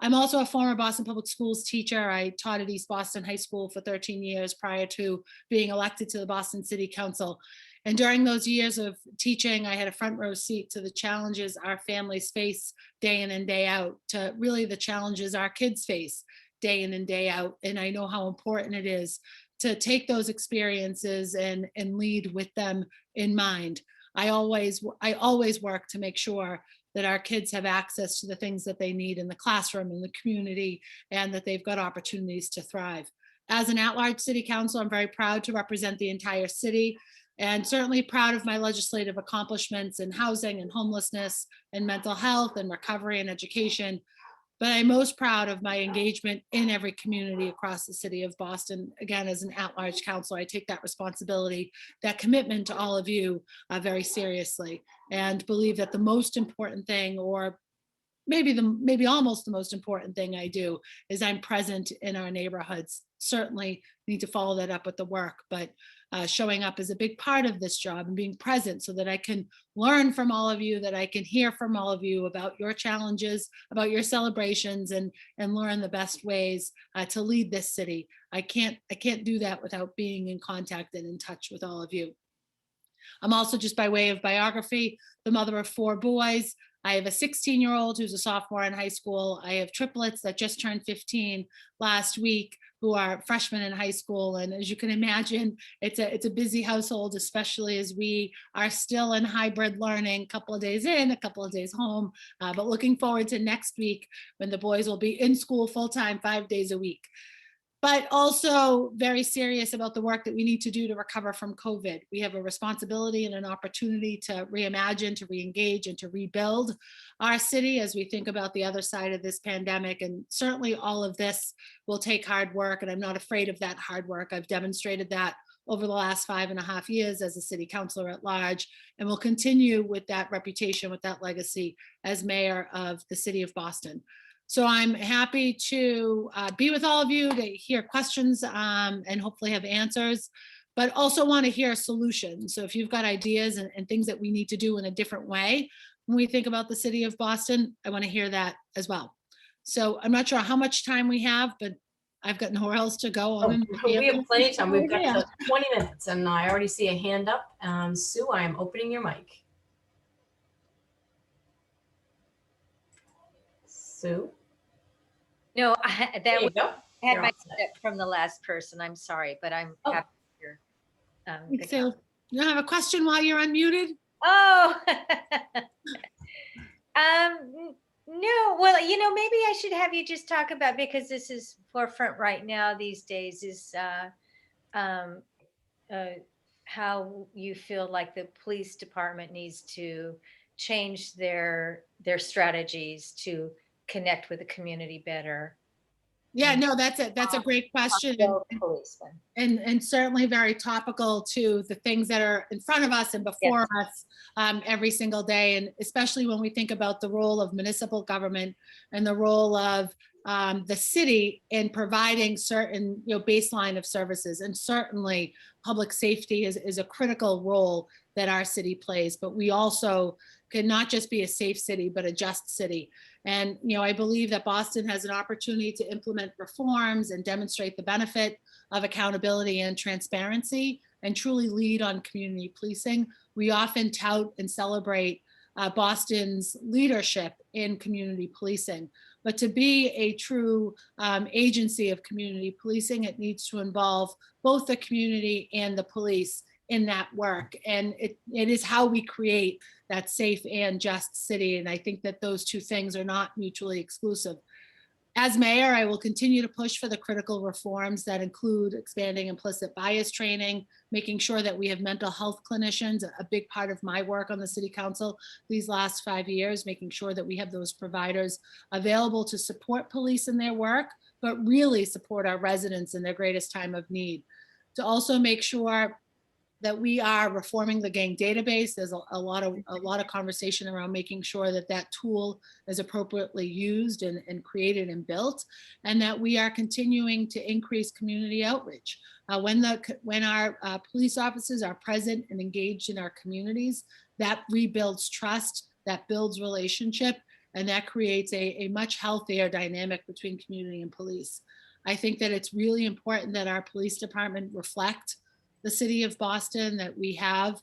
I'm also a former Boston Public Schools teacher. I taught at East Boston High School for 13 years prior to being elected to the Boston City Council. And during those years of teaching, I had a front row seat to the challenges our families face day in and day out, to really the challenges our kids face day in and day out. And I know how important it is to take those experiences and lead with them in mind. I always work to make sure that our kids have access to the things that they need in the classroom, in the community, and that they've got opportunities to thrive. As an at-large city council, I'm very proud to represent the entire city, and certainly proud of my legislative accomplishments in housing and homelessness and mental health and recovery and education. But I'm most proud of my engagement in every community across the city of Boston. Again, as an at-large councilor, I take that responsibility, that commitment to all of you very seriously, and believe that the most important thing, or maybe almost the most important thing I do is I'm present in our neighborhoods. Certainly need to follow that up with the work, but showing up is a big part of this job and being present so that I can learn from all of you, that I can hear from all of you about your challenges, about your celebrations, and learn the best ways to lead this city. I can't do that without being in contact and in touch with all of you. I'm also, just by way of biography, the mother of 4 boys. I have a 16-year-old who's a sophomore in high school. I have triplets that just turned 15 last week who are freshmen in high school. And as you can imagine, it's a busy household, especially as we are still in hybrid learning, a couple of days in, a couple of days home. But looking forward to next week when the boys will be in school full-time 5 days a week. But also very serious about the work that we need to do to recover from COVID. We have a responsibility and an opportunity to reimagine, to reengage, and to rebuild our city as we think about the other side of this pandemic. And certainly all of this will take hard work, and I'm not afraid of that hard work. I've demonstrated that over the last 5.5 years as a city councilor at large, and will continue with that reputation, with that legacy as mayor of the city of Boston. So I'm happy to be with all of you to hear questions and hopefully have answers, but also want to hear solutions. So if you've got ideas and things that we need to do in a different way when we think about the city of Boston, I want to hear that as well. So I'm not sure how much time we have, but I've got nowhere else to go. We have plenty of time. We've got 20 minutes, and I already see a hand up. Sue, I am opening your mic. Sue? No, There you that go. had You're my all set. tip from the last person. I'm sorry, but I'm Oh. happy to hear. the So you have a question while you're unmuted? Oh, no. Well, maybe I should have you just talk about, because this is forefront right now these days, is how you feel like the police department needs to change their strategies to connect with the community better. Yeah, no, that's a great question. Policemen. And certainly very topical to the things that are in front of us and before us every single day. And especially when we think about the role of municipal government and the role of the city in providing certain baseline of services. And certainly public safety is a critical role that our city plays, but we also can not just be a safe city, but a just city. And I believe that Boston has an opportunity to implement reforms and demonstrate the benefit of accountability and transparency and truly lead on community policing. We often tout and celebrate Boston's leadership in community policing, but to be a true agency of community policing, it needs to involve both the community and the police in that work. And it is how we create that safe and just city. And I think that those two things are not mutually exclusive. As mayor, I will continue to push for the critical reforms that include expanding implicit bias training, making sure that we have mental health clinicians, a big part of my work on the city council these last 5 years, making sure that we have those providers available to support police in their work, but really support our residents in their greatest time of need. To also make sure that we are reforming the gang database. There's a lot of conversation around making sure that that tool is appropriately used and created and built, and that we are continuing to increase community outreach. When our police officers are present and engaged in our communities, that rebuilds trust, that builds relationship, and that creates a much healthier dynamic between community and police. I think that it's really important that our police department reflect the city of Boston, that we have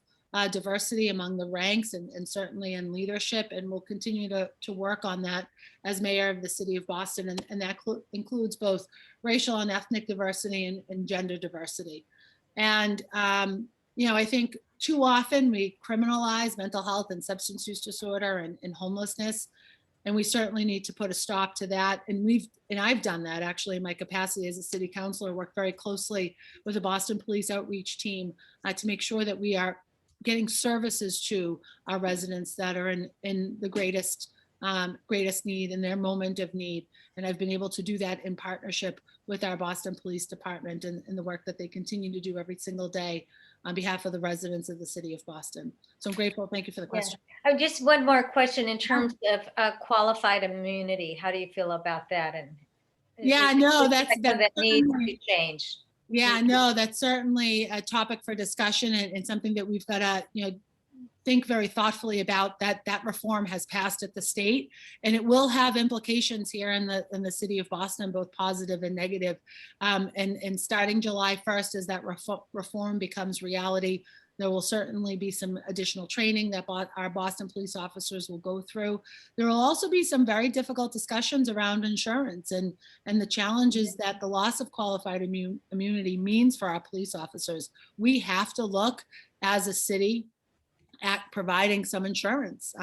diversity among the ranks and certainly in leadership, and we'll continue to work on that as mayor of the city of Boston, and that includes both racial and ethnic diversity and gender diversity. And I think too often we criminalize mental health and substance use disorder and homelessness. And we certainly need to put a stop to that. And I've done that actually in my capacity as a city councilor, worked very closely with the Boston Police Outreach team to make sure that we are getting services to our residents that are in the greatest greatest need in their moment of need. And I've been able to do that in partnership with our Boston Police Department and the work that they continue to do every single day on behalf of the residents of the city of Boston. So I'm grateful. Thank you for the question. Oh, just one more question in terms of qualified immunity. How do you feel about that? And Yeah, no, that's that needs to certainly- change. Yeah, no, that's certainly a topic for discussion and something that we've got to, think very thoughtfully about. That reform has passed at the state, and it will have implications here in the city of Boston, both positive and negative. And starting July 1st, as that reform becomes reality, there will certainly be some additional training that our Boston police officers will go through. There will also be some very difficult discussions around insurance and the challenges that the loss of qualified immunity means for our police officers. We have to look as a city at providing some insurance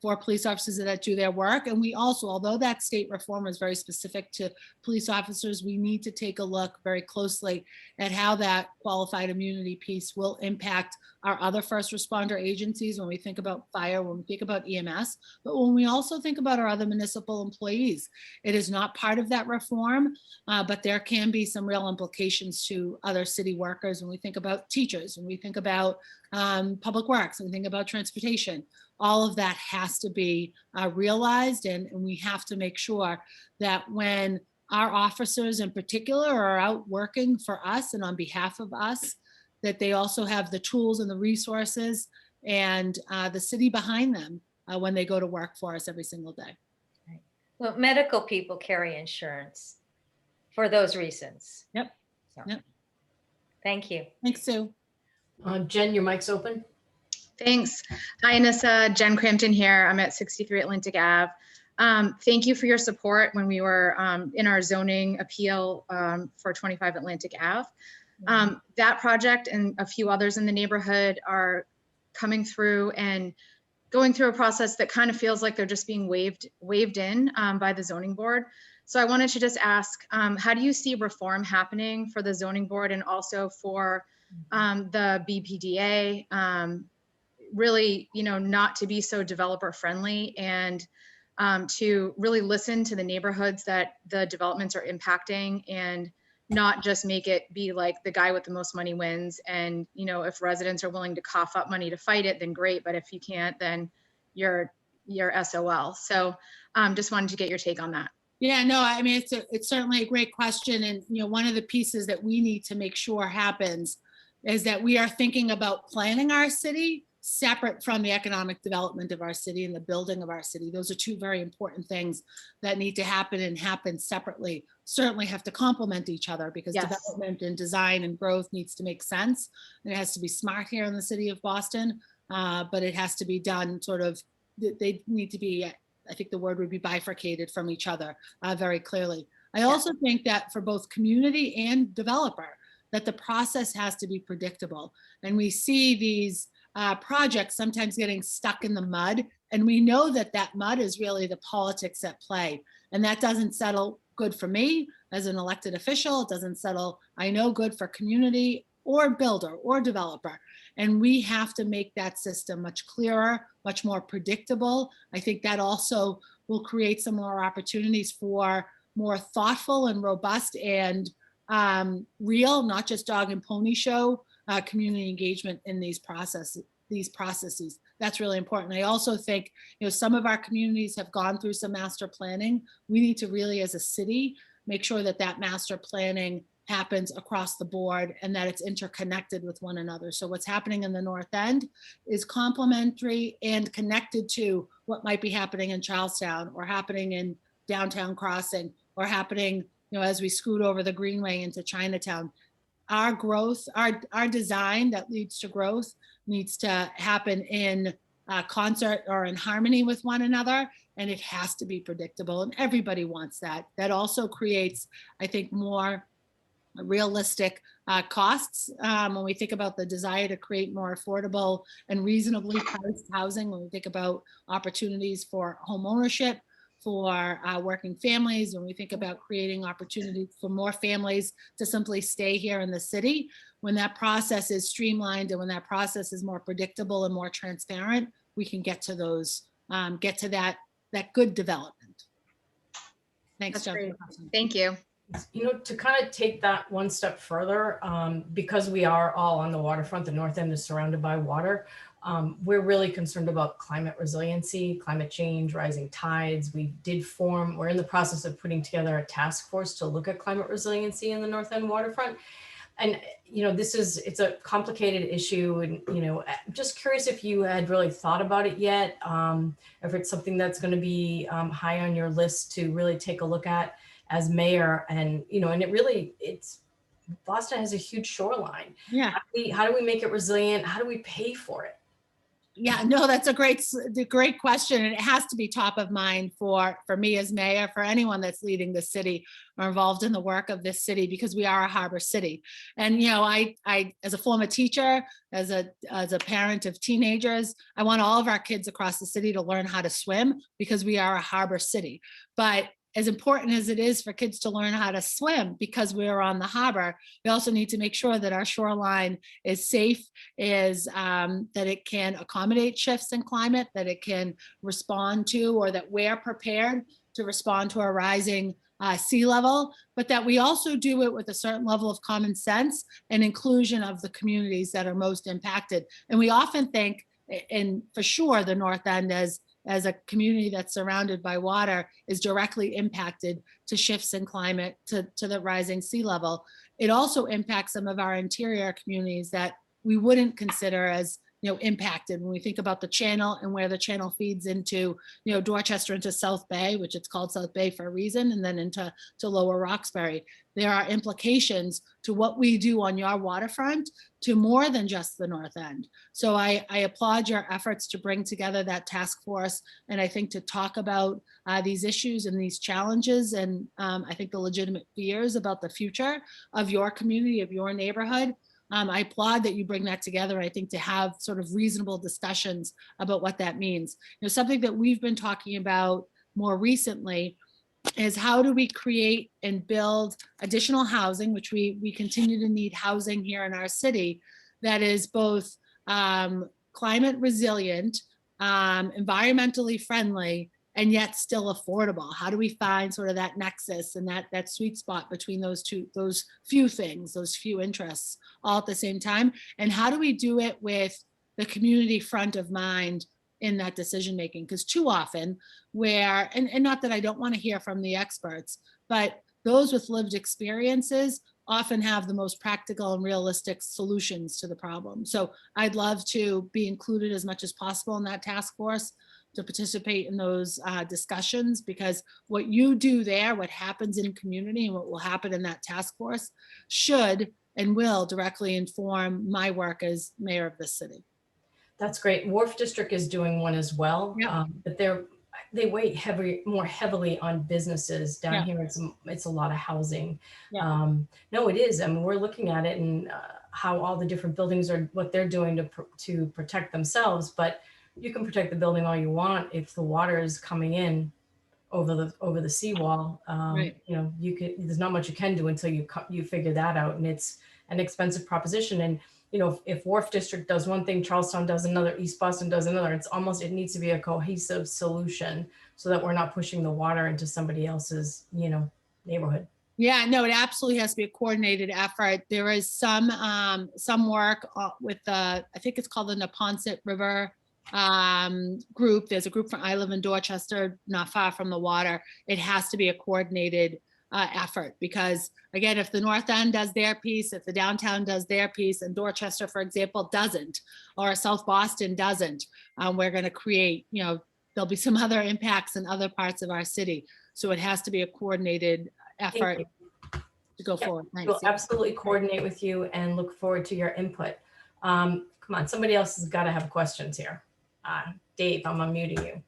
for police officers that do their work. And we also, although that state reform is very specific to police officers, we need to take a look very closely at how that qualified immunity piece will impact our other first responder agencies when we think about fire, when we think about EMS, but when we also think about our other municipal employees. It is not part of that reform, but there can be some real implications to other city workers when we think about teachers, when we think about public works, and we think about transportation. All of that has to be realized, and we have to make sure that when our officers in particular are out working for us and on behalf of us, that they also have the tools and the resources and the city behind them when they go to work for us every single day. Right. Well, medical people carry insurance for those reasons. Yep. So, Yep. Thank you. Thanks, Sue. Jen, your mic's open. Thanks. Hi, Anissa. Jen Crampton here. I'm at 63 Atlantic Ave. Thank you for your support when we were in our zoning appeal for 25 Atlantic Ave. That project and a few others in the neighborhood are coming through and going through a process that kind of feels like they're just being waved in by the zoning board. So I wanted to just ask, how do you see reform happening for the zoning board and also for the BPDA? Really, not to be so developer friendly and to really listen to the neighborhoods that the developments are impacting and not just make it be like the guy with the most money wins. And, if residents are willing to cough up money to fight it, then great. But if you can't, then you're SOL. So just wanted to get your take on that. Yeah, no, I mean, it's certainly a great question. And, one of the pieces that we need to make sure happens is that we are thinking about planning our city separate from the economic development of our city and the building of our city. Those are two very important things that need to happen and happen separately. Certainly have to complement each other because Yes. Development and design and growth needs to make sense. And it has to be smart here in the city of Boston, but it has to be done sort of, they need to be, I think the word would be bifurcated from each other very clearly. I also think that for both community and developer, that the process has to be predictable. And we see these projects sometimes getting stuck in the mud. And we know that that mud is really the politics at play. And that doesn't settle good for me as an elected official. It doesn't settle, I know, good for community or builder or developer. And we have to make that system much clearer, much more predictable. I think that also will create some more opportunities for more thoughtful and robust and real, not just dog and pony show, community engagement in these processes. That's really important. I also think, some of our communities have gone through some master planning. We need to really, as a city, make sure that that master planning happens across the board and that it's interconnected with one another. So what's happening in the North End is complementary and connected to what might be happening in Charlestown or happening in Downtown Crossing or happening, as we scoot over the Greenway into Chinatown. Our growth, our design that leads to growth needs to happen in concert or in harmony with one another, and it has to be predictable, and everybody wants that. That also creates, I think, more realistic costs when we think about the desire to create more affordable and reasonably priced housing, when we think about opportunities for home ownership, for working families, when we think about creating opportunities for more families to simply stay here in the city. When that process is streamlined and when that process is more predictable and more transparent, we can get to those, get to that that good development. Thanks, That's John. great. Thank you. You know, to kind of take that one step further, because we are all on the waterfront, the north end is surrounded by water. We're really concerned about climate resiliency, climate change, rising tides. We're in the process of putting together a task force to look at climate resiliency in the north end waterfront. And, you know, it's a complicated issue. And, you know, I'm just curious if you had really thought about it yet, if it's something that's going to be high on your list to really take a look at as mayor. And, you know, and Boston has a huge shoreline. Yeah. How do we make it resilient? How do we pay for it? Yeah, no, that's a great question. And it has to be top of mind for me as mayor, for anyone that's leading the city or involved in the work of this city, because we are a harbor city. And, you know, I as a former teacher, as a parent of teenagers, I want all of our kids across the city to learn how to swim because we are a harbor city. But as important as it is for kids to learn how to swim because we're on the harbor, we also need to make sure that our shoreline is safe, that it can accommodate shifts in climate, that it can respond to, or that we're prepared to respond to a rising sea level, but that we also do it with a certain level of common sense and inclusion of the communities that are most impacted. And we often think, and for sure, the North End as a community that's surrounded by water is directly impacted to shifts in climate, to the rising sea level. It also impacts some of our interior communities that we wouldn't consider as, you know, impacted when we think about the channel and where the channel feeds into, you know, Dorchester into South Bay, which it's called South Bay for a reason, and then into Lower Roxbury. There are implications to what we do on your waterfront to more than just the North End. So I applaud your efforts to bring together that task force, and I think to talk about these issues and these challenges, and I think the legitimate fears about the future of your community, of your neighborhood. I applaud that you bring that together. I think to have sort of reasonable discussions about what that means. You know, something that we've been talking about more recently is how do we create and build additional housing, which we continue to need housing here in our city, that is both climate resilient, environmentally friendly, and yet still affordable. How do we find sort of that nexus and that sweet spot between those few things, those few interests all at the same time? And how do we do it with the community front of mind in that decision making? Because too often and not that I don't want to hear from the experts, but those with lived experiences often have the most practical and realistic solutions to the problem. So I'd love to be included as much as possible in that task force, to participate in those discussions, because what you do there, what happens in community and what will happen in that task force should and will directly inform my work as mayor of this city. That's great. Wharf District is doing one as well, Yep. but they weigh more heavily on businesses. Down Yeah. here, it's a lot of housing. Yeah. No, it is. I mean, we're looking at it and how all the different buildings are, what they're doing to protect themselves. But you can protect the building all you want if the water is coming in over the seawall. Right. You know, there's not much you can do until you figure that out, and it's an expensive proposition. And you know, if Wharf District does one thing, Charlestown does another, East Boston does another, it needs to be a cohesive solution so that we're not pushing the water into somebody else's, you know, neighborhood. Yeah, no, it absolutely has to be a coordinated effort. There is some work with I think it's called the Neponset River group. There's a group from, I live in Dorchester, not far from the water. It has to be a coordinated effort, because again, if the North End does their piece, if the downtown does their piece, and Dorchester, for example, doesn't, or South Boston doesn't, we're going to create, you know, there'll be some other impacts in other parts of our city. So it has to be a coordinated effort to go forward. Thanks. We'll absolutely coordinate with you and look forward to your input. Come on, somebody else has got to have questions here. Dave, I'm unmuting you.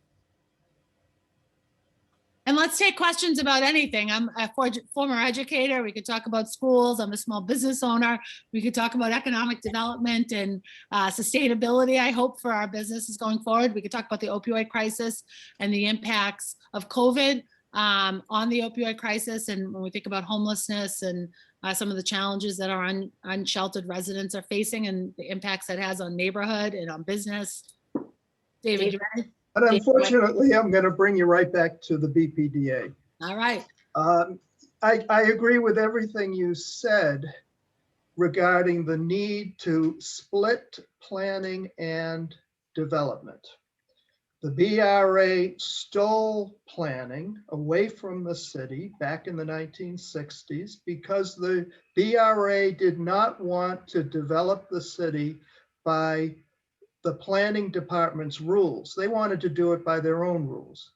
And let's take questions about anything. I'm a former educator. We could talk about schools. I'm a small business owner. We could talk about economic development and sustainability, I hope, for our businesses going forward. We could talk about the opioid crisis and the impacts of COVID on the opioid crisis. And when we think about homelessness and some of the challenges that our unsheltered residents are facing and the impacts that has on neighborhood and on business. David, you ready? But unfortunately, I'm going to bring you right back to the BPDA. All right. I agree with everything you said regarding the need to split planning and development. The BRA stole planning away from the city back in the 1960s because the BRA did not want to develop the city by the planning department's rules. They wanted to do it by their own rules.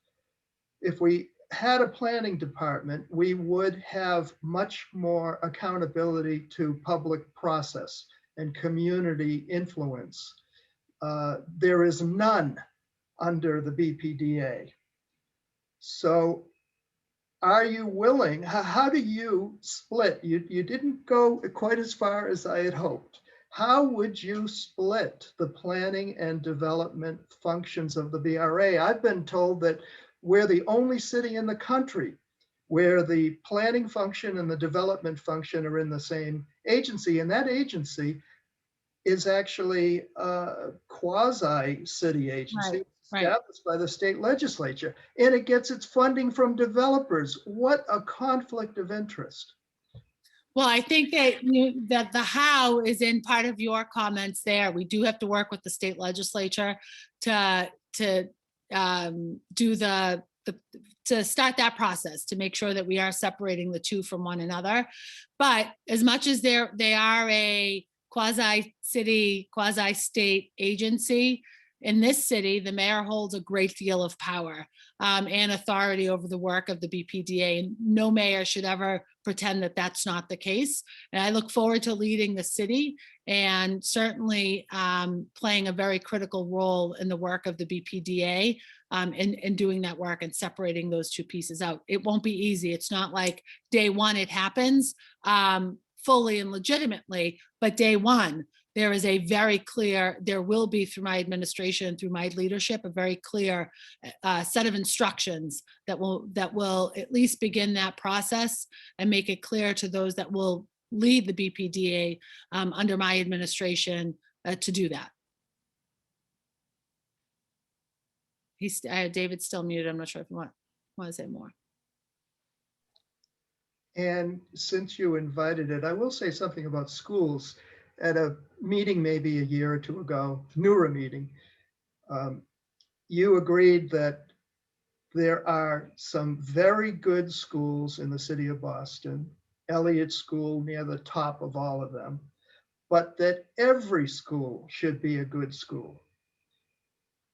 If we had a planning department, we would have much more accountability to public process and community influence. There is none under the BPDA. So are you willing, how do you split? You didn't go quite as far as I had hoped. How would you split the planning and development functions of the BRA? I've been told that we're the only city in the country where the planning function and the development function are in the same agency, and that agency is actually a quasi-city agency established by the state legislature, and it gets its funding from developers. What a conflict of interest. Well, I think that the how is in part of your comments there. We do have to work with the state legislature to to start that process, to make sure that we are separating the two from one another. But as much as they are a quasi-city, quasi-state agency, in this city, the mayor holds a great deal of power and authority over the work of the BPDA. And no mayor should ever pretend that that's not the case. And I look forward to leading the city and certainly playing a very critical role in the work of the BPDA in doing that work and separating those two pieces out. It won't be easy. It's not like day one it happens fully and legitimately, but day one, there is a very clear, there will be through my administration, through my leadership, a very clear set of instructions that will at least begin that process and make it clear to those that will lead the BPDA under my administration to do that. David's still muted. I'm not sure if you want to say more. And since you invited it, I will say something about schools. At a meeting maybe a year or two ago, NEWRA meeting, you agreed that there are some very good schools in the city of Boston, Elliott School near the top of all of them, but that every school should be a good school.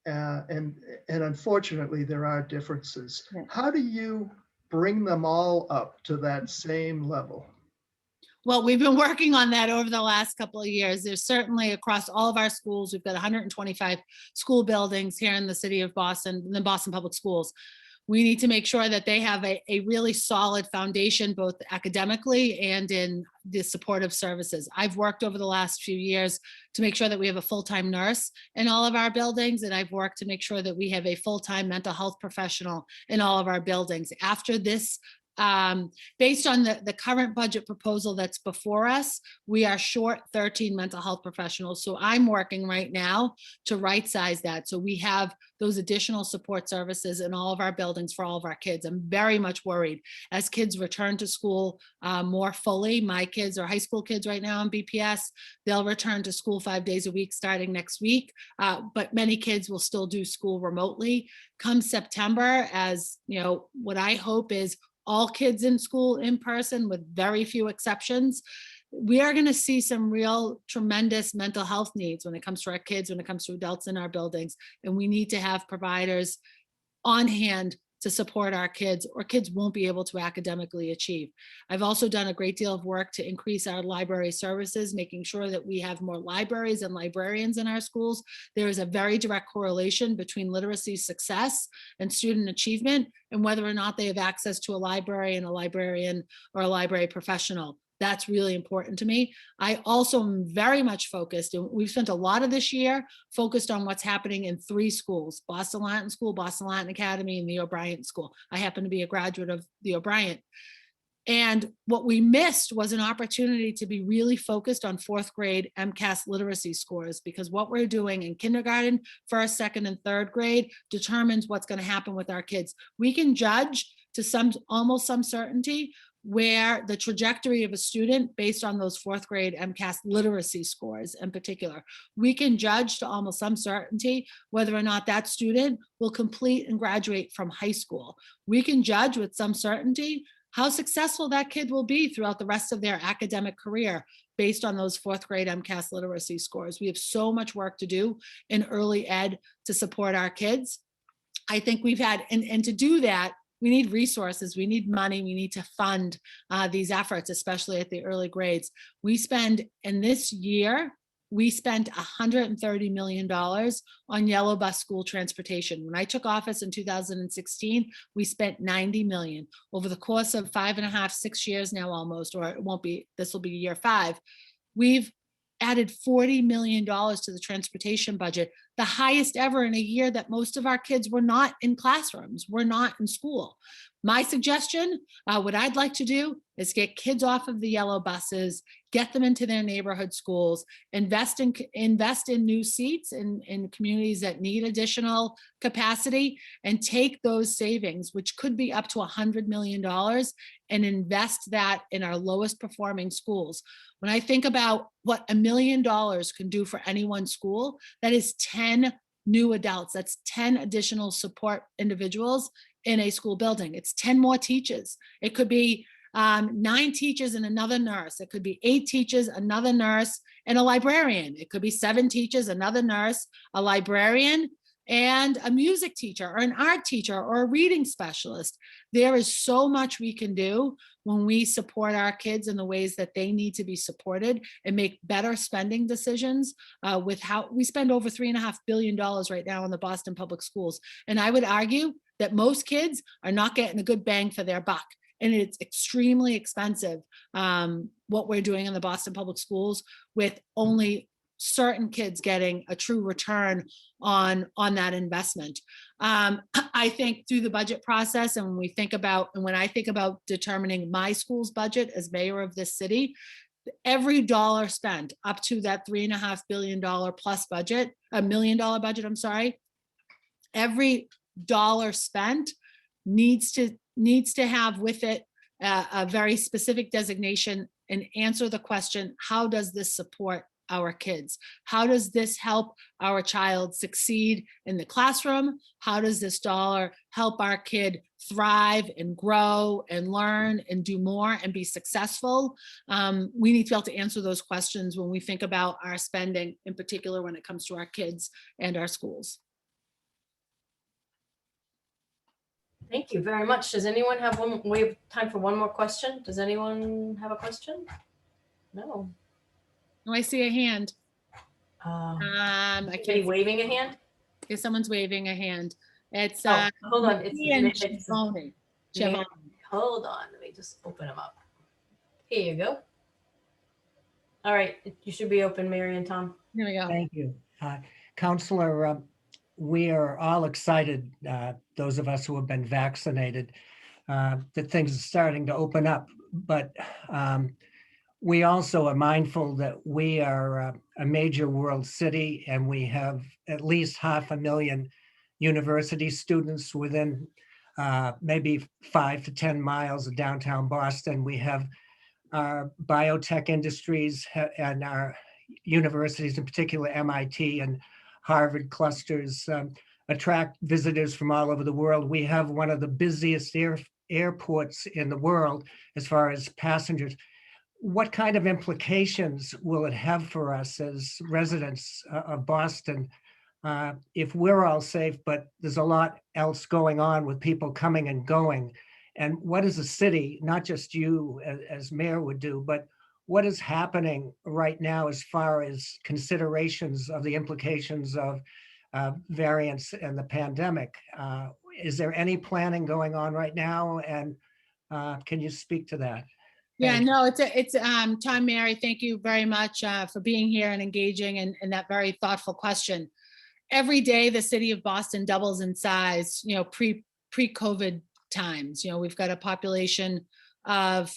And unfortunately, there are differences. Yeah. How do you bring them all up to that same level? Well, we've been working on that over the last couple of years. There's certainly across all of our schools, we've got 125 school buildings here in the city of Boston, the Boston Public Schools. We need to make sure that they have a really solid foundation, both academically and in the supportive services. I've worked over the last few years to make sure that we have a full-time nurse in all of our buildings, and I've worked to make sure that we have a full-time mental health professional in all of our buildings. After this, based on the current budget proposal that's before us, we are short 13 mental health professionals. So I'm working right now to right size that. So we have those additional support services in all of our buildings for all of our kids. I'm very much worried as kids return to school more fully. My kids are high school kids right now in BPS. They'll return to school 5 days a week starting next week. But many kids will still do school remotely. Come September, as you know, what I hope is all kids in school in person with very few exceptions, we are going to see some real tremendous mental health needs when it comes to our kids, when it comes to adults in our buildings. And we need to have providers on hand to support our kids, or kids won't be able to academically achieve. I've also done a great deal of work to increase our library services, making sure that we have more libraries and librarians in our schools. There is a very direct correlation between literacy success and student achievement and whether or not they have access to a library and a librarian or a library professional. That's really important to me. I also am very much focused, and we've spent a lot of this year focused on what's happening in 3 schools: Boston Latin School, Boston Latin Academy, and the O'Brien School. I happen to be a graduate of the O'Brien. And what we missed was an opportunity to be really focused on fourth grade MCAS literacy scores, because what we're doing in kindergarten, first, second, and third grade determines what's going to happen with our kids. We can judge to almost some certainty where the trajectory of a student based on those fourth grade MCAS literacy scores in particular. We can judge to almost some certainty whether or not that student will complete and graduate from high school. We can judge with some certainty how successful that kid will be throughout the rest of their academic career based on those fourth grade MCAS literacy scores. We have so much work to do in early ed to support our kids. I think we've had, and to do that, we need resources, we need money, we need to fund these efforts, especially at the early grades. We spend, in this year, we spent $130 million on yellow bus school transportation. When I took office in 2016, we spent $90 million. Over the course of 5.5, 6 years now almost, or it won't be, this will be year 5, we've added $40 million to the transportation budget, the highest ever in a year that most of our kids were not in classrooms, were not in school. My suggestion, what I'd like to do is get kids off of the yellow buses, get them into their neighborhood schools, invest in new seats in communities that need additional capacity, and take those savings, which could be up to $100 million, and invest that in our lowest performing schools. When I think about what $1 million can do for any one school, that is 10 new adults. That's 10 additional support individuals in a school building. It's 10 more teachers. It could be 9 teachers and another nurse. It could be 8 teachers, another nurse, and a librarian. It could be 7 teachers, another nurse, a librarian, and a music teacher or an art teacher or a reading specialist. There is so much we can do when we support our kids in the ways that they need to be supported and make better spending decisions with how we spend over $3.5 billion right now in the Boston Public Schools. And I would argue that most kids are not getting a good bang for their buck. And it's extremely expensive what we're doing in the Boston Public Schools, with only certain kids getting a true return on that investment. I think through the budget process, and when I think about determining my school's budget as mayor of this city, every dollar spent up to that $3.5 billion plus budget, $1 million budget, I'm sorry, every dollar spent needs to have with it a very specific designation and answer the question, how does this support our kids? How does this help our child succeed in the classroom? How does this dollar help our kid thrive and grow and learn and do more and be successful? We need to be able to answer those questions when we think about our spending, in particular when it comes to our kids and our schools. Thank you very much. Does anyone have we have time for one more question? Does anyone have a question? No. Oh, I see a hand. I Anybody can't. waving a hand? If someone's waving a hand, it's hold on. It's Ian it's- Chivoni. Mary, hold on. Let me just open them up. Here you go. All right. You should be open, Mary and Tom. Here we go. Thank you. Counselor, we are all excited, those of us who have been vaccinated, that things are starting to open up. But we also are mindful that we are a major world city, and we have at least 500,000 university students within maybe 5 to 10 miles of downtown Boston. We have our biotech industries and our universities, in particular MIT and Harvard clusters, attract visitors from all over the world. We have one of the busiest airports in the world as far as passengers. What kind of implications will it have for us as residents of Boston if we're all safe, but there's a lot else going on with people coming and going? And what is the city, not just you as mayor would do, but what is happening right now as far as considerations of the implications of variants and the pandemic? Is there any planning going on right now? And can you speak to that? Yeah, no, it's Tom, Mary, thank you very much for being here and engaging in that very thoughtful question. Every day, the city of Boston doubles in size, pre-COVID times. We've got a population of,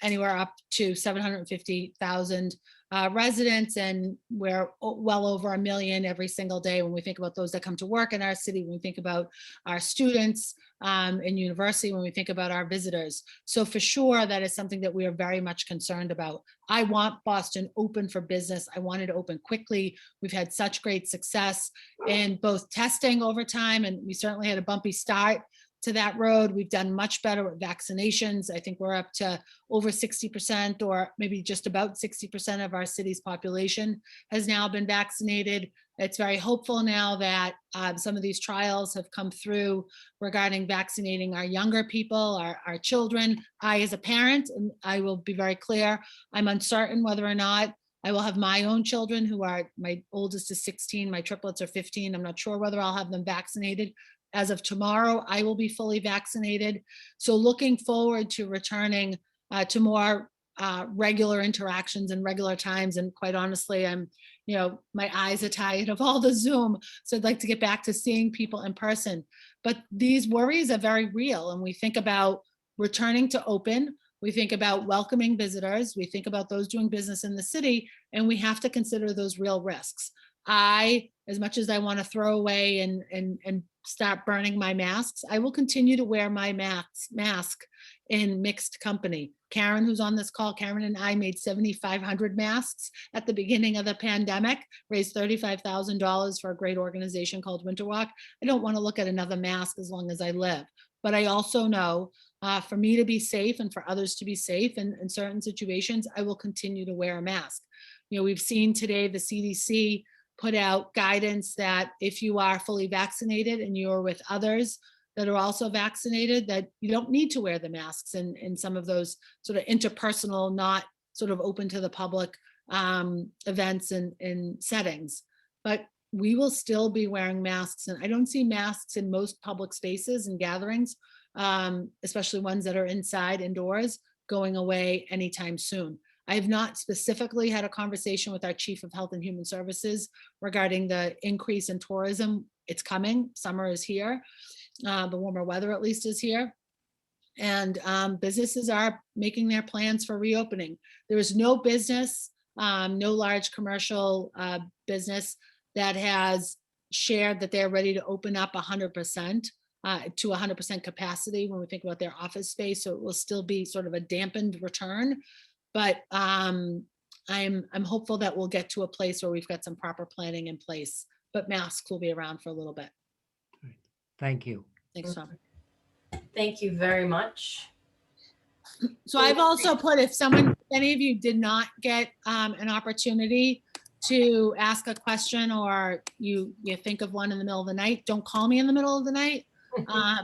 anywhere up to 750,000 residents, and we're well over 1 million every single day when we think about those that come to work in our city, when we think about our students in university, when we think about our visitors. So for sure, that is something that we are very much concerned about. I want Boston open for business. I want it to open quickly. We've had such great success in both testing over time, and we certainly had a bumpy start to that road. We've done much better with vaccinations. I think we're up to over 60%, or maybe just about 60% of our city's population has now been vaccinated. It's very hopeful now that some of these trials have come through regarding vaccinating our younger people, our children. I, as a parent, and I will be very clear, I'm uncertain whether or not I will have my own children, who are, my oldest is 16, my triplets are 15. I'm not sure whether I'll have them vaccinated. As of tomorrow, I will be fully vaccinated. So looking forward to returning to more regular interactions and regular times. And quite honestly, my eyes are tired of all the Zoom. So I'd like to get back to seeing people in person. But these worries are very real. And we think about returning to open. We think about welcoming visitors. We think about those doing business in the city, and we have to consider those real risks. As much as I want to throw away and start burning my masks, I will continue to wear my mask in mixed company. Karen, who's on this call, Karen and I made 7,500 masks at the beginning of the pandemic, raised $35,000 for a great organization called Winterwalk. I don't want to look at another mask as long as I live. But I also know for me to be safe and for others to be safe in certain situations, I will continue to wear a mask. We've seen today the CDC put out guidance that if you are fully vaccinated and you're with others that are also vaccinated, that you don't need to wear the masks in some of those sort of interpersonal, not sort of open to the public events and settings. But we will still be wearing masks, and I don't see masks in most public spaces and gatherings, especially ones that are indoors, going away anytime soon. I have not specifically had a conversation with our Chief of Health and Human Services regarding the increase in tourism. It's coming. Summer is here. The warmer weather at least is here. And businesses are making their plans for reopening. There is no business, no large commercial business that has shared that they're ready to open up 100% to 100% capacity when we think about their office space. So it will still be sort of a dampened return. But I'm hopeful that we'll get to a place where we've got some proper planning in place, but masks will be around for a little bit. Thank you. Thanks, Tom. Thank you very much. So I've also put, if any of you did not get an opportunity to ask a question, or you think of one in the middle of the night, don't call me in the middle of the night.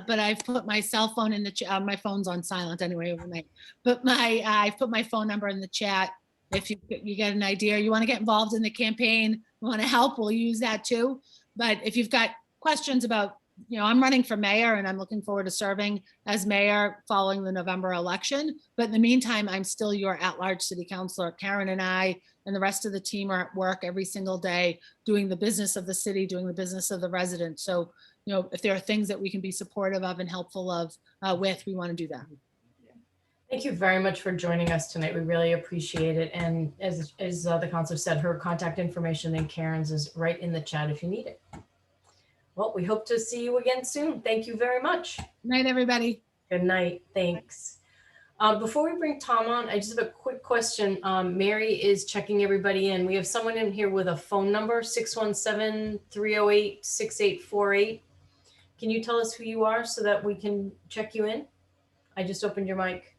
But I've put my cell phone in the chat. My phone's on silent anyway overnight. But I've put my phone number in the chat. If you get an idea, you want to get involved in the campaign, want to help, we'll use that too. But if you've got questions about, I'm running for mayor and I'm looking forward to serving as mayor following the November election. But in the meantime, I'm still your at-large city councilor. Karen and I and the rest of the team are at work every single day doing the business of the city, doing the business of the residents. So if there are things that we can be supportive of and helpful of with, we want to do that. Thank you very much for joining us tonight. We really appreciate it. And as the counselor said, her contact information and Karen's is right in the chat if you need it. Well, we hope to see you again soon. Thank you very much. Good night, everybody. Good night. Thanks. Before we bring Tom on, I just have a quick question. Mary is checking everybody in. We have someone in here with a phone number, 617-308-6848. Can you tell us who you are so that we can check you in? I just opened your mic.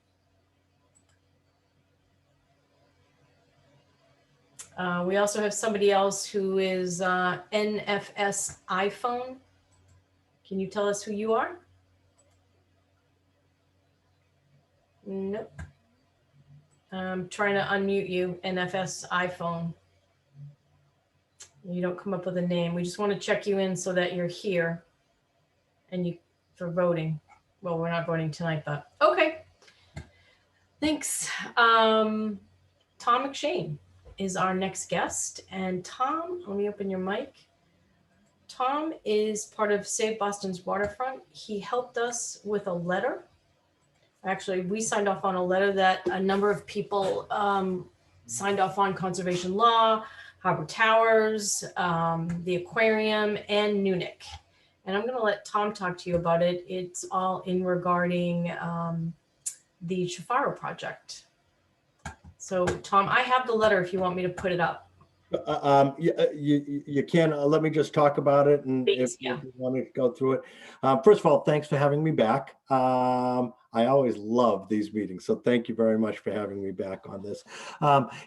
We also have somebody else who is NFS iPhone. Can you tell us who you are? Nope. I'm trying to unmute you, NFS iPhone. You don't come up with a name. We just want to check you in so that you're here and you for voting. Well, we're not voting tonight, but okay. Thanks. Tom McShane is our next guest. And Tom, let me open your mic. Tom is part of Save Boston's Waterfront. He helped us with a letter Actually, we signed off on a letter that a number of people signed off on: conservation law, Harbor Towers, the aquarium, and Nunic. And I'm going to let Tom talk to you about it. It's all in regarding the Shafaro project. So Tom, I have the letter if you want me to put it up. You can, let me just talk about it, and Please, if you want to go through it. First of all, thanks for having me back. I always love these meetings, so thank you very much for having me back on this.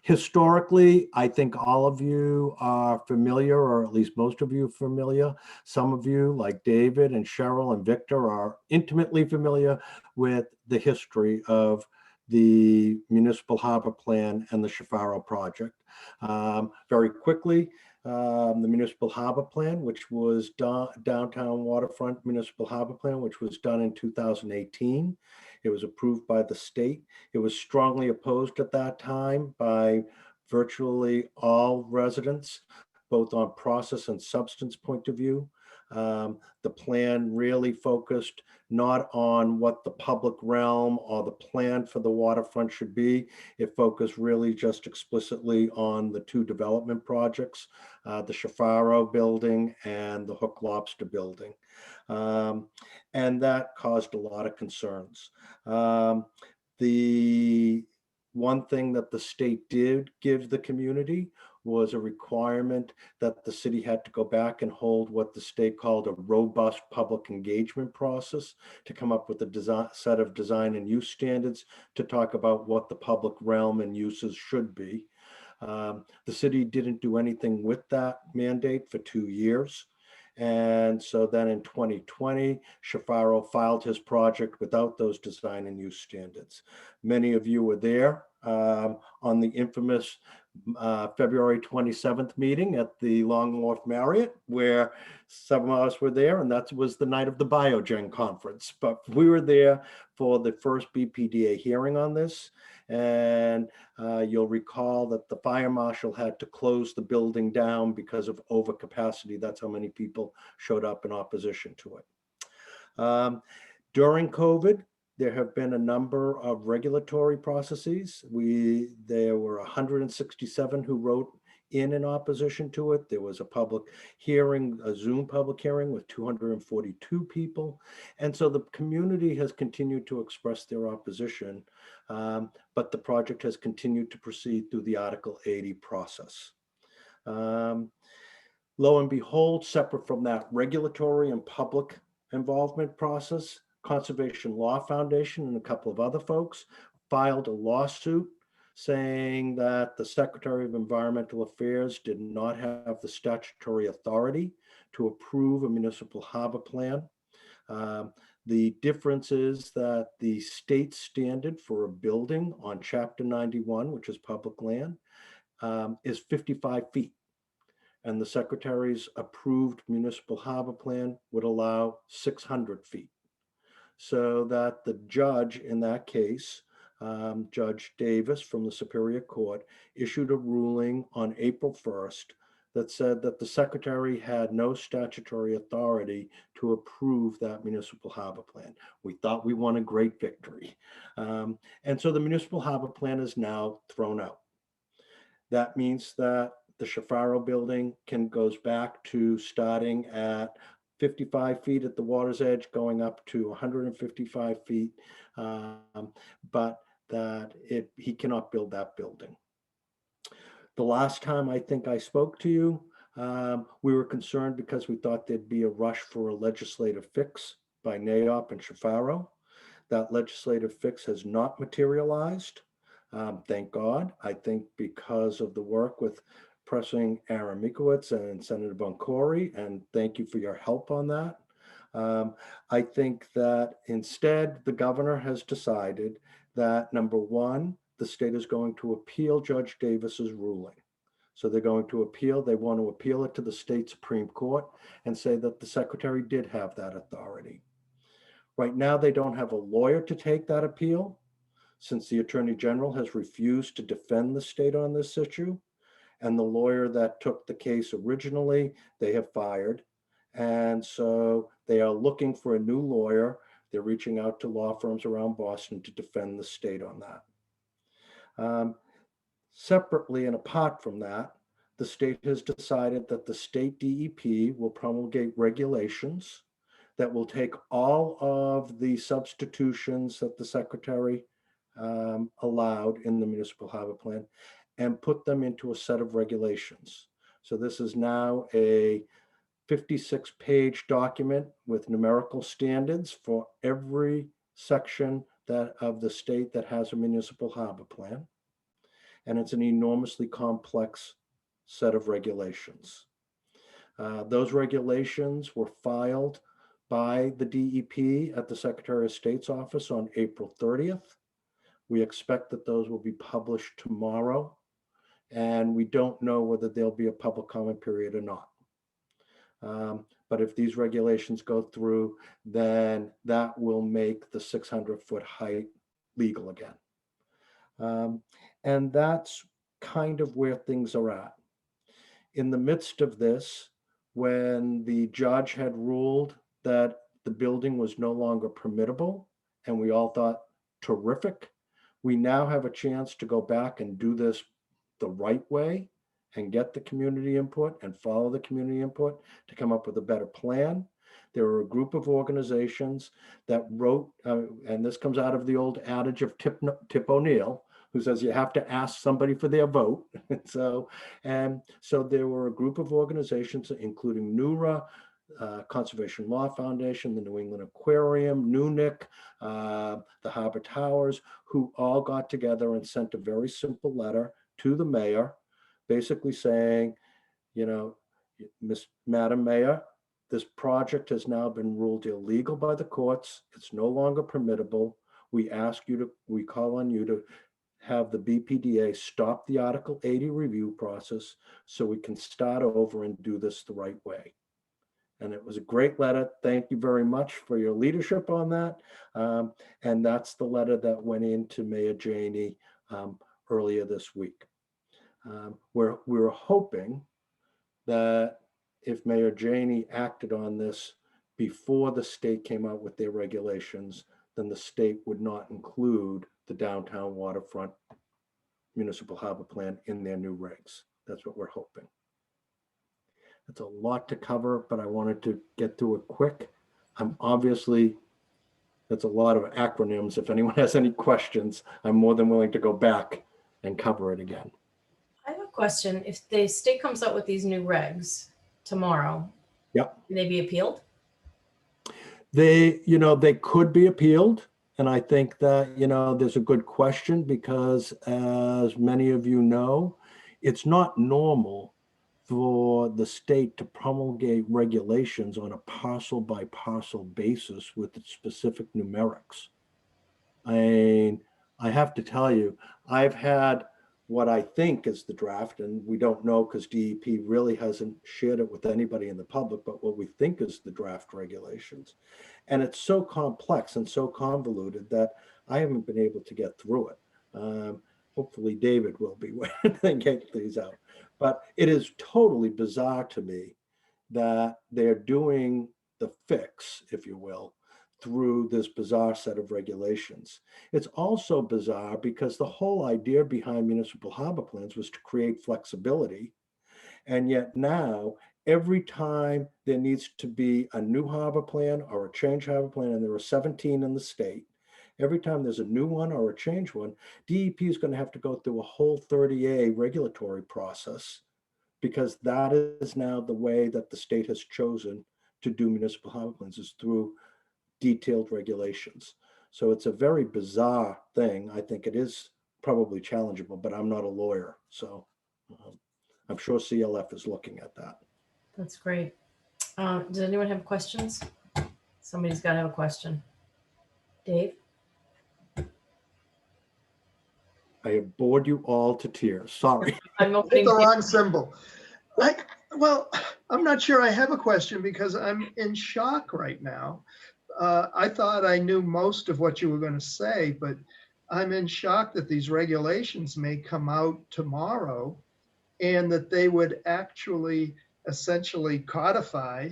Historically, I think all of you are familiar, or at least most of you are familiar. Some of you, like David and Cheryl and Victor, are intimately familiar with the history of the Municipal Harbor Plan and the Shafaro project. Very quickly, the Municipal Harbor Plan, which was Downtown Waterfront Municipal Harbor Plan, which was done in 2018. It was approved by the state. It was strongly opposed at that time by virtually all residents, both on process and substance point of view. The plan really focused not on what the public realm or the plan for the waterfront should be. It focused really just explicitly on the two development projects, the Shafaro building and the Hook Lobster building. And that caused a lot of concerns. The one thing that the state did give the community was a requirement that the city had to go back and hold what the state called a robust public engagement process to come up with a set of design and use standards to talk about what the public realm and uses should be. The city didn't do anything with that mandate for 2 years. And so then in 2020, Shafaro filed his project without those design and use standards. Many of you were there on the infamous February 27th meeting at the Long Wharf Marriott, where some of us were there, and that was the night of the Biogen conference. But we were there for the first BPDA hearing on this. And you'll recall that the fire marshal had to close the building down because of overcapacity. That's how many people showed up in opposition to it. During COVID, there have been a number of regulatory processes. There were 167 who wrote in opposition to it. There was a public hearing, a Zoom public hearing with 242 people. And so the community has continued to express their opposition, but the project has continued to proceed through the Article 80 process. Lo and behold, separate from that regulatory and public involvement process, Conservation Law Foundation and a couple of other folks filed a lawsuit saying that the Secretary of Environmental Affairs did not have the statutory authority to approve a municipal harbor plan. The difference is that the state standard for a building on Chapter 91, which is public land, is 55 feet. And the Secretary's approved municipal harbor plan would allow 600 feet. So that the judge in that case, Judge Davis from the Superior Court, issued a ruling on April 1st that said that the Secretary had no statutory authority to approve that municipal harbor plan. We thought we won a great victory. And so the municipal harbor plan is now thrown out. That means that the Shafaro building goes back to starting at 55 feet at the water's edge, going up to 155 feet, but that he cannot build that building. The last time I think I spoke to you, we were concerned because we thought there'd be a rush for a legislative fix by NAOP and Shafaro. That legislative fix has not materialized. Thank God. I think because of the work with pressing Aaron Mikowitz and Senator Boncory, and thank you for your help on that. I think that instead the governor has decided that, number one, the state is going to appeal Judge Davis's ruling. So they're going to appeal, they want to appeal it to the state Supreme Court and say that the Secretary did have that authority. Right now, they don't have a lawyer to take that appeal, since the Attorney General has refused to defend the state on this issue. And the lawyer that took the case originally, they have fired. And so they are looking for a new lawyer. They're reaching out to law firms around Boston to defend the state on that. Separately and apart from that, the state has decided that the state DEP will promulgate regulations that will take all of the substitutions that the secretary allowed in the municipal harbor plan and put them into a set of regulations. So this is now a 56-page document with numerical standards for every section of the state that has a municipal harbor plan. And it's an enormously complex set of regulations. Those regulations were filed by the DEP at the Secretary of State's office on April 30th. We expect that those will be published tomorrow, and we don't know whether there'll be a public comment period or not. But if these regulations go through, then that will make the 600-foot height legal again. And that's kind of where things are at. In the midst of this, when the judge had ruled that the building was no longer permittable, and we all thought, terrific, we now have a chance to go back and do this the right way and get the community input and follow the community input to come up with a better plan. There were a group of organizations that wrote, and this comes out of the old adage of Tip O'Neill, who says you have to ask somebody for their vote. So there were a group of organizations, including NEWRA, Conservation Law Foundation, the New England Aquarium, NUNIC, the Harbor Towers, who all got together and sent a very simple letter to the mayor, basically saying, you know, Madam Mayor, this project has now been ruled illegal by the courts. It's no longer permittable. We call on you to have the BPDA stop the Article 80 review process so we can start over and do this the right way. And it was a great letter. Thank you very much for your leadership on that. And that's the letter that went into Mayor Janey earlier this week. We're hoping that if Mayor Janey acted on this before the state came out with their regulations, then the state would not include the downtown waterfront municipal harbor plan in their new regs. That's what we're hoping. That's a lot to cover, but I wanted to get through it quick. That's a lot of acronyms. If anyone has any questions, I'm more than willing to go back and cover it again. I have a question. If the state comes out with these new regs tomorrow, yep, can they be appealed? They could be appealed. And I think that, there's a good question because, as many of you know, it's not normal for the state to promulgate regulations on a parcel by parcel basis with specific numerics. I have to tell you, I've had what I think is the draft, and we don't know because DEP really hasn't shared it with anybody in the public, but what we think is the draft regulations. And it's so complex and so convoluted that I haven't been able to get through it. Hopefully David will be when they get these out. But it is totally bizarre to me that they're doing the fix, if you will, through this bizarre set of regulations. It's also bizarre because the whole idea behind municipal harbor plans was to create flexibility. And yet now, every time there needs to be a new harbor plan or a change harbor plan, and there are 17 in the state, every time there's a new one or a change one, DEP is going to have to go through a whole 30A regulatory process because that is now the way that the state has chosen to do municipal harbor plans, is through detailed regulations. So it's a very bizarre thing. I think it is probably challengeable, but I'm not a lawyer. So I'm sure CLF is looking at that. That's great. Does anyone have questions? Somebody's got to have a question. Dave? I have bored you all to tears. Sorry. I'm Hit opening the wrong symbol. Well, I'm not sure I have a question because I'm in shock right now. I thought I knew most of what you were going to say, but I'm in shock that these regulations may come out tomorrow and that they would actually essentially codify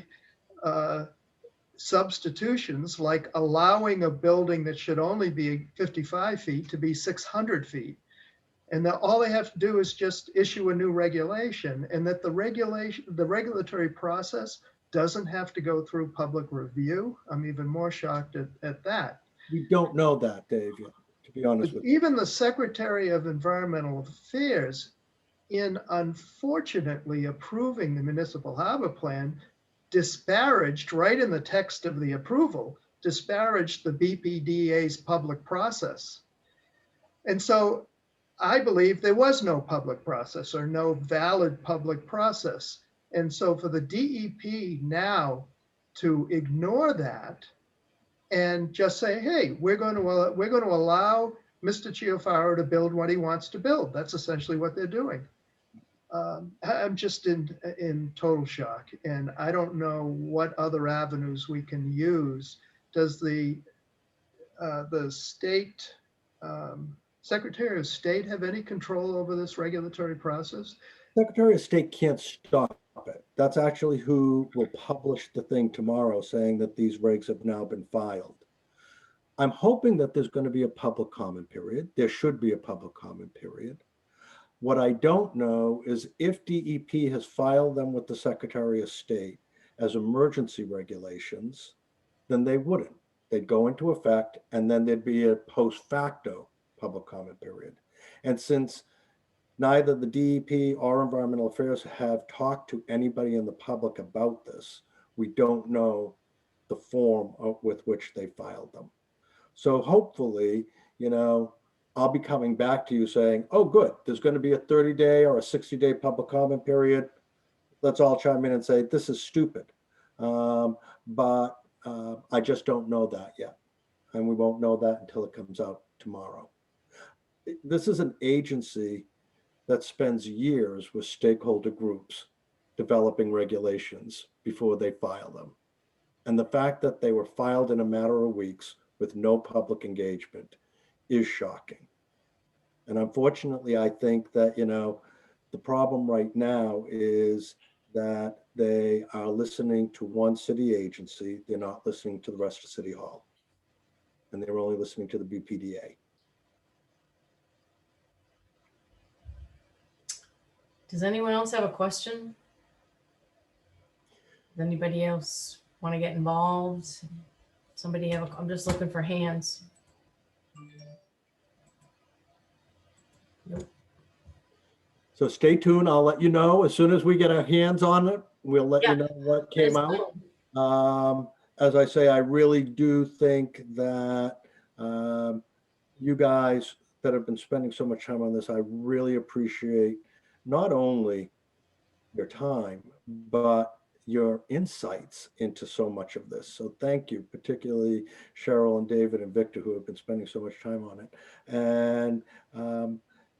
substitutions, like allowing a building that should only be 55 feet to be 600 feet. And that all they have to do is just issue a new regulation, and that the regulatory process doesn't have to go through public review. I'm even more shocked at that. We don't know that, Dave, yet, to be honest But with you. even the Secretary of Environmental Affairs, in unfortunately approving the municipal harbor plan, disparaged, right in the text of the approval, disparaged the BPDA's public process. And so I believe there was no public process or no valid public process. And so for the DEP now to ignore that and just say, hey, we're going to allow Mr. Chiafaro to build what he wants to build. That's essentially what they're doing. I'm just in total shock, and I don't know what other avenues we can use. Does the state Secretary of State have any control over this regulatory process? Secretary of State can't stop it. That's actually who will publish the thing tomorrow saying that these regs have now been filed. I'm hoping that there's going to be a public comment period. There should be a public comment period. What I don't know is if DEP has filed them with the Secretary of State as emergency regulations, then they wouldn't. They'd go into effect, and then there'd be a post facto public comment period. And since neither the DEP or Environmental Affairs have talked to anybody in the public about this, we don't know the form with which they filed them. So hopefully, I'll be coming back to you saying, oh, good, there's going to be a 30-day or a 60-day public comment period. Let's all chime in and say, this is stupid. But I just don't know that yet. And we won't know that until it comes out tomorrow. This is an agency that spends years with stakeholder groups developing regulations before they file them. And the fact that they were filed in a matter of weeks with no public engagement is shocking. And unfortunately, I think that, the problem right now is that they are listening to one city agency. They're not listening to the rest of City Hall. And they're only listening to the BPDA. Does anyone else have a question? Does anybody else want to get involved? Somebody I'm just looking for hands. Nope. So stay tuned. I'll let you know as soon as we get our hands on it. We'll let you know what came out. As I say, I really do think that you guys that have been spending so much time on this, I really appreciate not only your time, but your insights into so much of this. So thank you, particularly Cheryl and David and Victor, who have been spending so much time on it.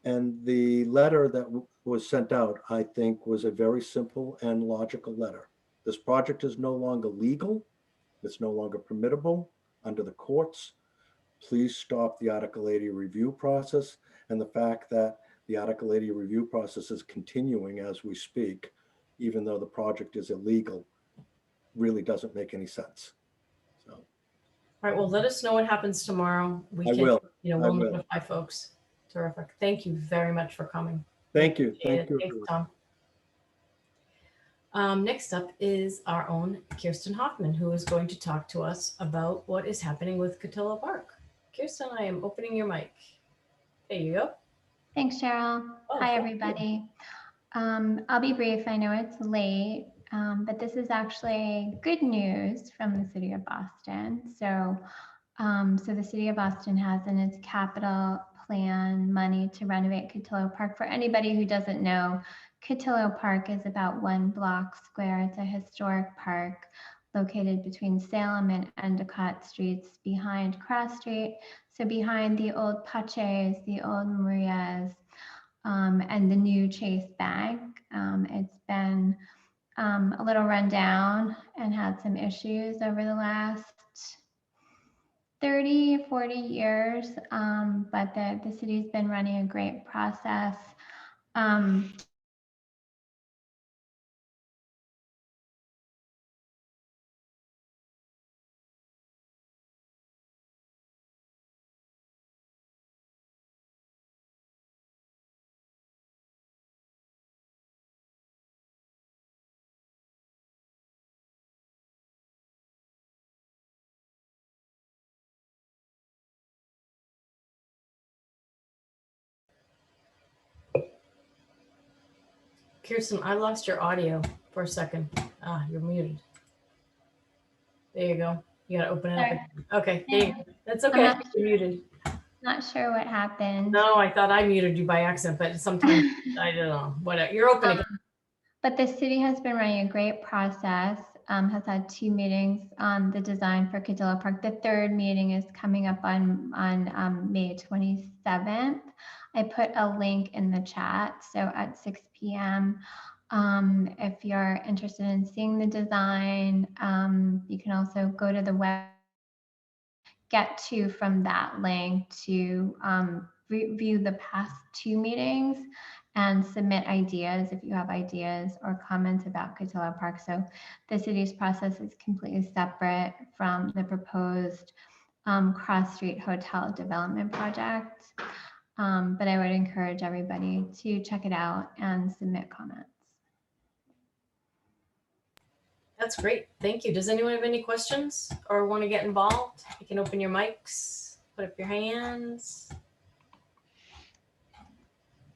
And the letter that was sent out, I think, was a very simple and logical letter. This project is no longer legal. It's no longer permittable under the courts. Please stop the Article 80 review process. And the fact that the Article 80 review process is continuing as we speak, even though the project is illegal, really doesn't make any sense. So, all right, well, let us know what happens tomorrow. I will. We'll notify folks. Terrific. Thank you very much for coming. Thank you. Thank you. Thanks, Tom. Next up is our own Kirsten Hoffman, who is going to talk to us about what is happening with Cotillo Park. Kirsten, I am opening your mic. There you go. Thanks, Cheryl. Hi, everybody. I'll be brief. I know it's late, but this is actually good news from the city of Boston. So the city of Boston has in its capital plan money to renovate Cotillo Park. For anybody who doesn't know, Cotillo Park is about 1 block square. It's a historic park located between Salem and Endicott Streets behind Cross Street. So behind the old Paches, the old Marias, and the new Chase Bank. It's been a little run down and had some issues over the last 30, 40 years, but the city's been running a great process Kirsten, I lost your audio for a second. Ah, you're muted. There you go. You gotta open it up. Sorry. Again. Okay, there you go. That's I'm okay. not You're muted. Not sure what happened. No, I thought I muted you by accident, but sometimes I don't know. Whatever. You're open again. But the city has been running a great process, has had 2 meetings on the design for Cadillo Park. The 3rd meeting is coming up on May 27th. I put a link in the chat, so at 6 p.m. If you're interested in seeing the design, you can also go to the web, get to from that link to review the past 2 meetings and submit ideas if you have ideas or comments about Cadillo Park. So the city's process is completely separate from the proposed Cross Street Hotel development project. But I would encourage everybody to check it out and submit comments. That's great. Thank you. Does anyone have any questions or want to get involved? You can open your mics, put up your hands.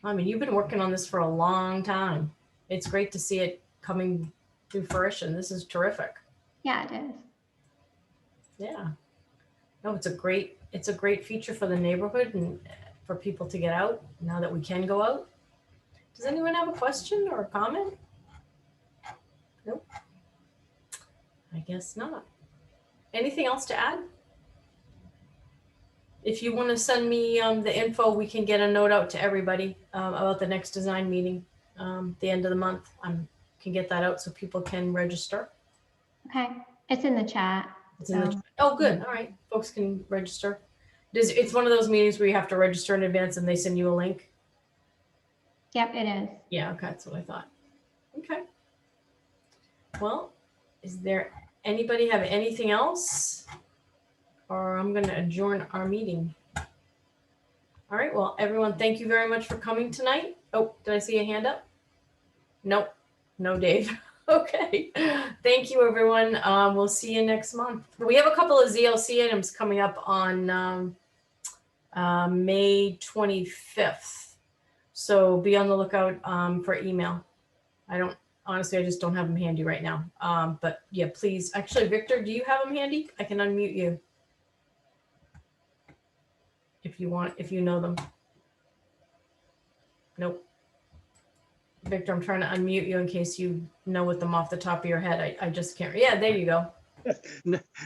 I mean, you've been working on this for a long time. It's great to see it coming to fruition. This is terrific. Yeah, it is. Yeah. No, it's a great feature for the neighborhood and for people to get out now that we can go out. Does anyone have a question or a comment? Nope. I guess not. Anything else to add? If you want to send me the info, we can get a note out to everybody about the next design meeting the end of the month. I can get that out so people can register. Okay, it's in the chat. It's in the chat. Oh, good. All right, folks can register. It's one of those meetings where you have to register in advance and they send you a link. Yep, it is. Yeah, okay, that's what I thought. Okay. Well, is there anybody have anything else? Or I'm going to adjourn our meeting. All right, well, everyone, thank you very much for coming tonight. Oh, did I see a hand up? Nope, no, Dave. Okay, thank you, everyone. We'll see you next month. We have a couple of ZLC items coming up on May 25th. So be on the lookout for email. Honestly, I just don't have them handy right now. But yeah, please. Actually, Victor, do you have them handy? I can unmute you. If you want, if you know them. Nope. Victor, I'm trying to unmute you in case you know them off the top of your head. I just can't. Yeah, there you go.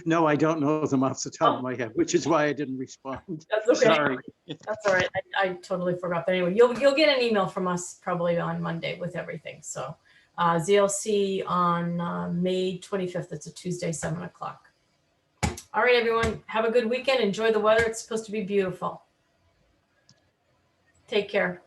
No, I don't know them off the top of my head, which is why I didn't respond. That's okay. Sorry. That's all right. I totally forgot. But anyway, you'll get an email from us probably on Monday with everything. So ZLC on May 25th. It's a Tuesday, 7 o'clock. All right, everyone. Have a good weekend. Enjoy the weather. It's supposed to be beautiful. Take care.